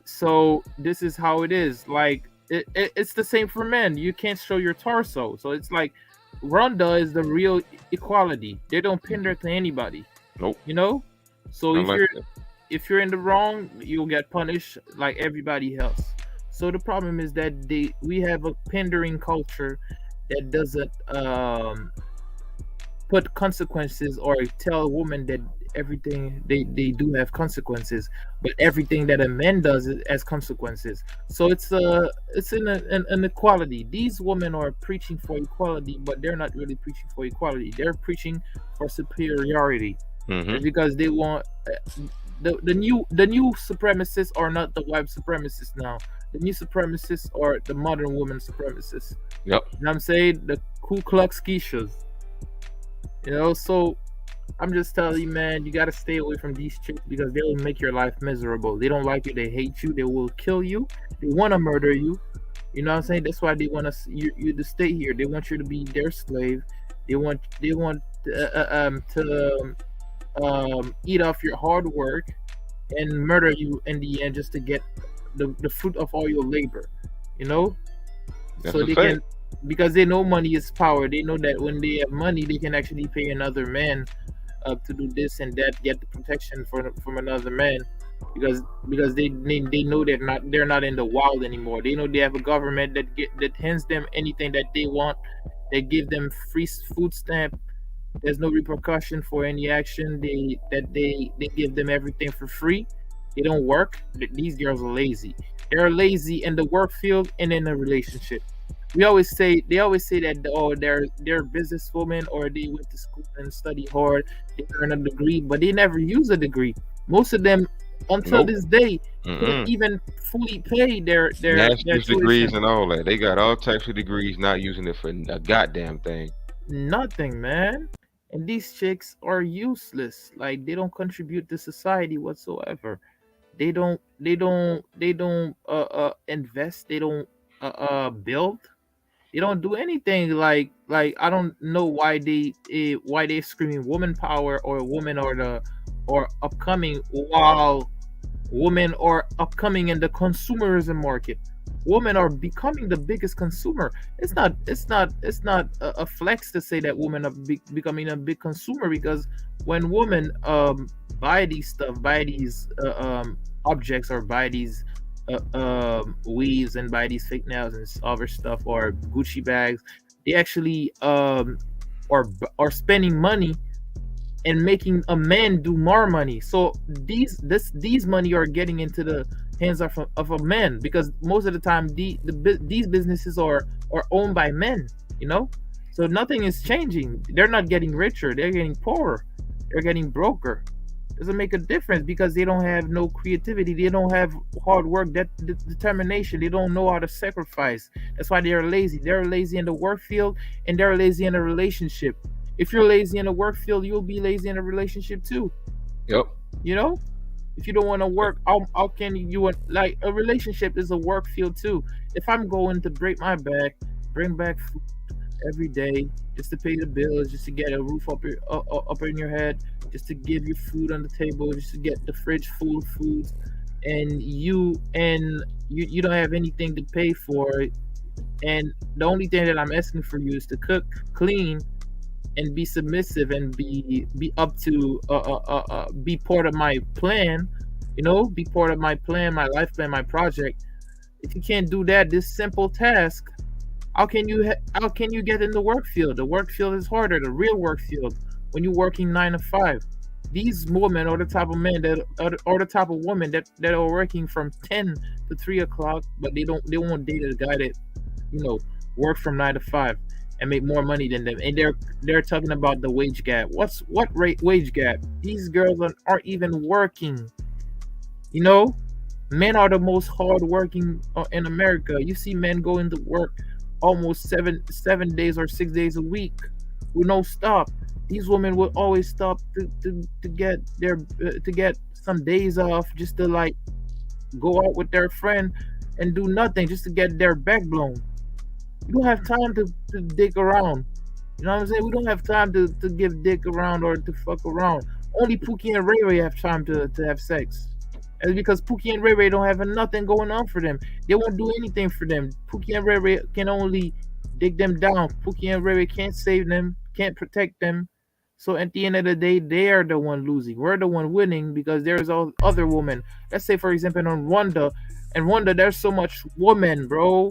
So this is how it is. Like it's the same for men. You can't show your torso. So it's like Rwanda is the real equality. They don't pander to anybody. Nope. You know. So I like that. if you're in the wrong, you'll get punished like everybody else. So the problem is that we have a pandering culture that doesn't put consequences or tell a woman that everything they do have consequences, but everything that a man does has consequences. So it's an equality. These women are preaching for equality, but they're not really preaching for equality. They're preaching for superiority. Mm-hmm. It's because they want the new supremacists are not the white supremacists now. The new supremacists are the modern woman supremacists. Yep. You know what I'm saying? The Ku Klux Keishas. So I'm just telling you, man, you gotta stay away from these chicks because they will make your life miserable. They don't like you, they hate you, they will kill you, they want to murder you. You know what I'm saying? That's why they want you to stay here. They want you to be their slave. They want to eat off your hard work and murder you in the end just to get the fruit of all your labor. You know, That's so a they fact. can, because they know money is power. They know that when they have money, they can actually pay another man to do this and that, get the protection from another man, because they know they're not in the wild anymore. They know they have a government that hands them anything that they want. They give them free food stamp. There's no repercussion for any action. They give them everything for free. They don't work. These girls are lazy. They're lazy in the work field and in a relationship. They always say that, oh, they're businesswomen, or they went to school and study hard, they earn a degree, but they never use a degree. Most of them, until Nope. this day, can't Mm-mm. even fully pay their Master's degrees tuition. and all that. They got all types of degrees, not using it for a goddamn thing. Nothing, man. And these chicks are useless. Like, they don't contribute to society whatsoever. They don't invest. They don't build. They don't do anything. Like I don't know why they screaming woman power or woman or upcoming, while Women are upcoming in the consumerism market. Women are becoming the biggest consumer. It's not a flex to say that women are becoming a big consumer, because when women buy these stuff, buy these objects, or buy these weaves, and buy these fake nails and other stuff, or Gucci bags, they actually are spending money and making a man do more money. So these money are getting into the hands of a man, because most of the time these businesses are owned by men. You know, so nothing is changing. They're not getting richer. They're getting poorer. They're getting broker. Doesn't make a difference, because they don't have no creativity. They don't have hard work, that determination. They don't know how to sacrifice. That's why they're lazy. They're lazy in the work field, and they're lazy in a relationship. If you're lazy in the work field, you'll be lazy in a relationship too. Yep. You know, if you don't want to work, how can like a relationship is a work field too. If I'm going to break my back, bring back food every day just to pay the bills, just to get a roof up in your head, just to give you food on the table, just to get the fridge full of food, and you don't have anything to pay for, and the only thing that I'm asking for you is to cook, clean, and be submissive, and be up to be part of my plan, be part of my plan, my life plan, my project. If you can't do that, this simple task, how can you get in the work field? The work field is harder, the real work field, when you're working 9 to 5. These women are the type of men that are the type of women that are working from 10 to 3 o'clock, but they won't date a guy that you know work from 9 to 5 and make more money than them. And they're talking about the wage gap. What rate wage gap? These girls aren't even working. You know, men are the most hardworking in America. You see men going to work almost seven days or 6 days a week with no stop. These women will always stop to get to get some days off, just to like go out with their friend and do nothing, just to get their back blown. We don't have time to dick around. You know what I'm saying? We don't have time to give dick around or to fuck around. Only Pookie and Ray Ray have time to have sex. And it's because Pookie and Ray Ray don't have nothing going on for them. They won't do anything for them. Pookie and Ray Ray can only dig them down. Pookie and Ray Ray can't save them, can't protect them. So at the end of the day, they are the one losing. We're the one winning, because there's all other women. Let's say, for example, on Rwanda, and Rwanda, there's so much women, bro.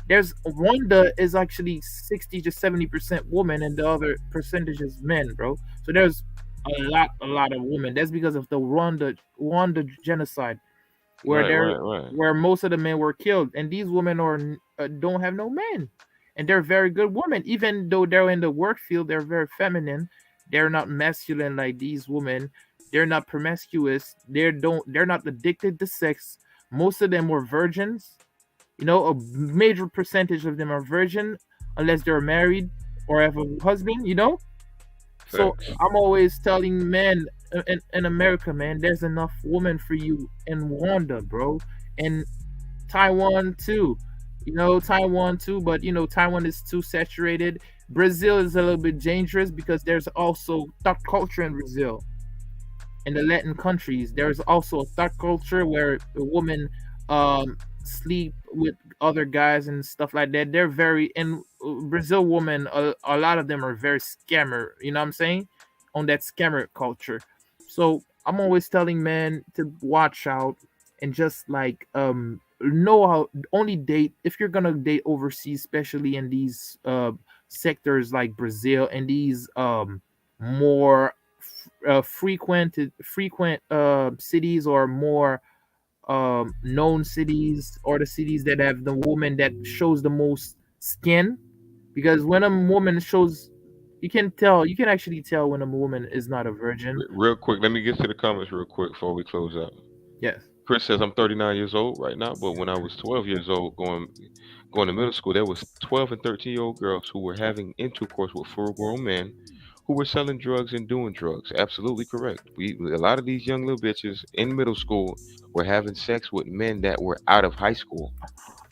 There's Rwanda is actually 60 to 70% women, and the other percentage is men, bro. So there's a lot of women. That's because of the Rwanda genocide, where Right, there right, right. where most of the men were killed, and these women don't have no men, and they're very good women. Even though they're in the work field, they're very feminine. They're not masculine like these women. They're not promiscuous. They're not addicted to sex. Most of them were virgins. A major percentage of them are virgin, unless they're married or have a husband. So Facts. I'm always telling men in America, man, there's enough women for you in Rwanda, bro, and Taiwan too. Taiwan too, but Taiwan is too saturated. Brazil is a little bit dangerous, because there's also thug culture in Brazil. In the Latin countries, there's also a thug culture where a woman sleep with other guys and stuff like that. They're very in Brazil women. A lot of them are very scammer. You know what I'm saying? On that scammer culture. So I'm always telling men to watch out, and just like know how only date if you're gonna date overseas, especially in these sectors like Brazil, and these more frequent cities, or more known cities, or the cities that have the woman that shows the most skin. Because when a woman shows, you can actually tell when a woman is not a virgin. Real quick, let me get to the comments real quick before we close out. Yes. Chris says I'm 39 years old right now, but when I was 12 years old, going to middle school, there was 12 and 13-year-old girls who were having intercourse with full-grown men who were selling drugs and doing drugs. Absolutely correct. A lot of these young little bitches in middle school were having sex with men that were out of high school.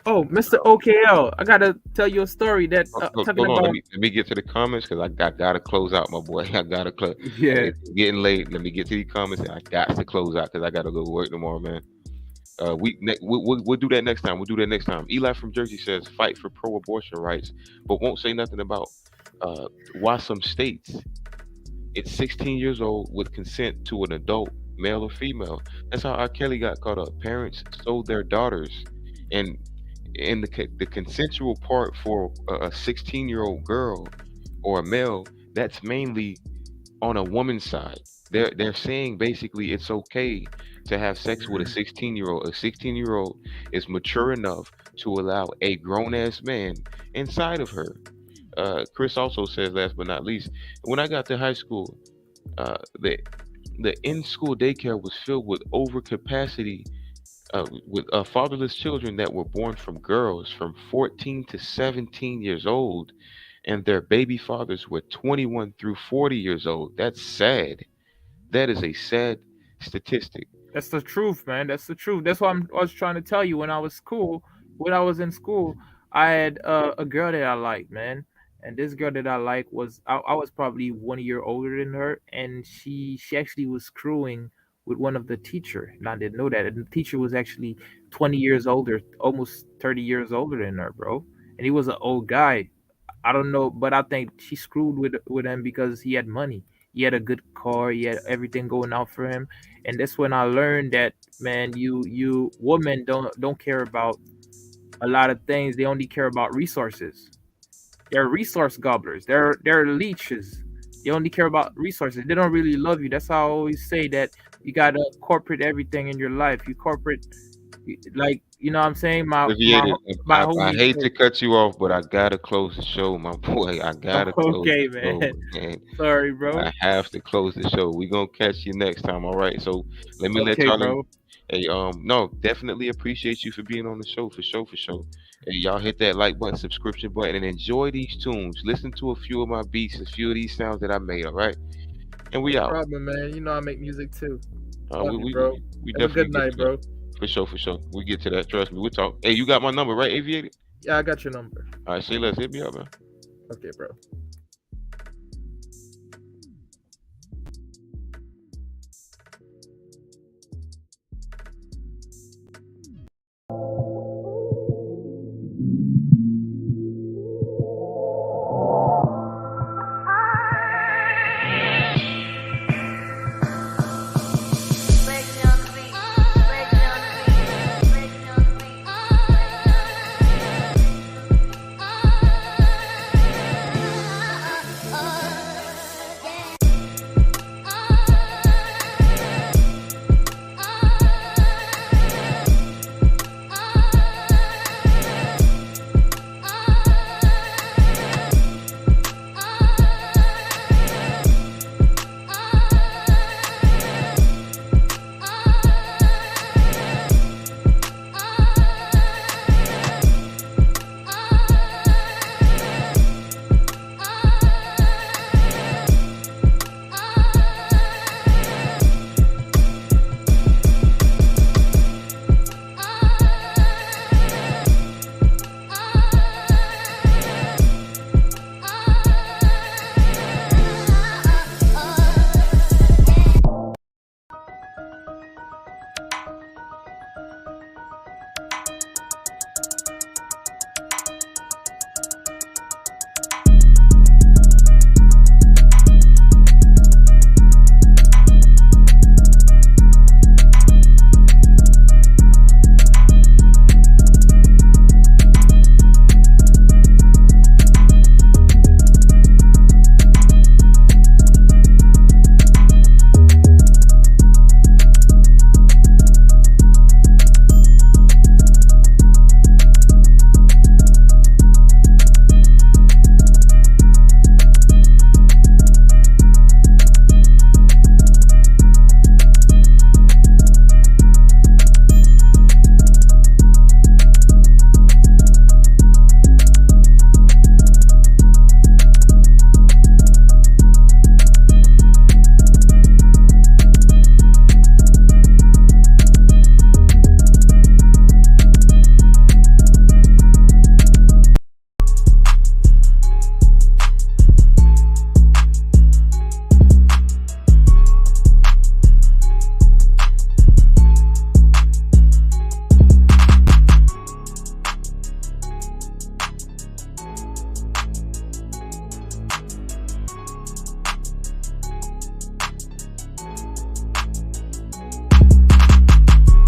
Oh, Mr. OKL, I gotta tell you a story that talking Hold on, about. let me get to the comments because I gotta close out, my boy. I gotta close. Yeah. It's getting late. Let me get to these comments. And I got to close out because I gotta go to work tomorrow, man. We'll do that next time. We'll do that next time. Eli from Jersey says fight for pro-abortion rights, but won't say nothing about why some states it's 16 years old with consent to an adult, male or female. That's how R. Kelly got caught up. Parents sold their daughters, and in the consensual part for a 16-year-old girl or a male, that's mainly on a woman's side. They're saying basically it's okay to have sex with a 16-year-old. A 16-year-old is mature enough to allow a grown ass man inside of her. Chris also says, last but not least, when I got to high school, the in school daycare was filled with overcapacity, with fatherless children that were born from girls from 14 to 17 years old, and their baby fathers were 21 through 40 years old. That's sad. That is a sad statistic. That's the truth, man. That's the truth. That's what I was trying to tell you when I was school. When I was in school, I had a girl that I liked, man. And this girl that I liked was I was probably 1 year older than her, and she actually was screwing with one of the teacher, and I didn't know that. And the teacher was actually 20 years older, almost 30 years older than her, bro. And he was an old guy. I don't know, but I think she screwed with him because he had money. He had a good car. He had everything going out for him, and that's when I learned that, man, you women don't care about a lot of things. They only care about resources. They're resource gobblers. They're leeches. They only care about resources. They don't really love you. That's how I always say that you gotta corporate everything in your life. You corporate, like, you know what I'm saying. Aviator, My I homie hate said, to cut you off, but I gotta close the show, my boy. I gotta close okay, the show, man. man. Sorry, bro. I have to close the show. We gonna catch you next time, all right? So let me let Okay, y'all in. bro. Hey, no, definitely appreciate you for being on the show, for sure, for sure. Hey, y'all hit that like button, subscription button, and enjoy these tunes. Listen to a few of my beats, a few of these sounds that I made, all right? And we No out. problem, man. You know I make music too. Uh, Love we, you, we bro. we Have a definitely good get night, to that. bro. For sure, for sure. We get to that. Trust me. We talk. Hey, you got my number, right, Aviator? Yeah, I got your number. All right, say less. Hit me up, man. Okay, bro.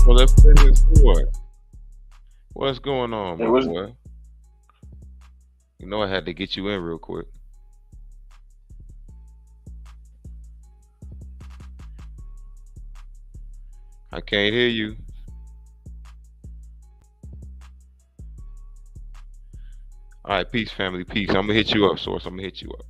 Well, let's finish what? What's going on, It my was boy? You know I had to get you in real quick. I can't hear you. All right, peace, family, peace. I'm gonna hit you up, source. I'm gonna hit you up.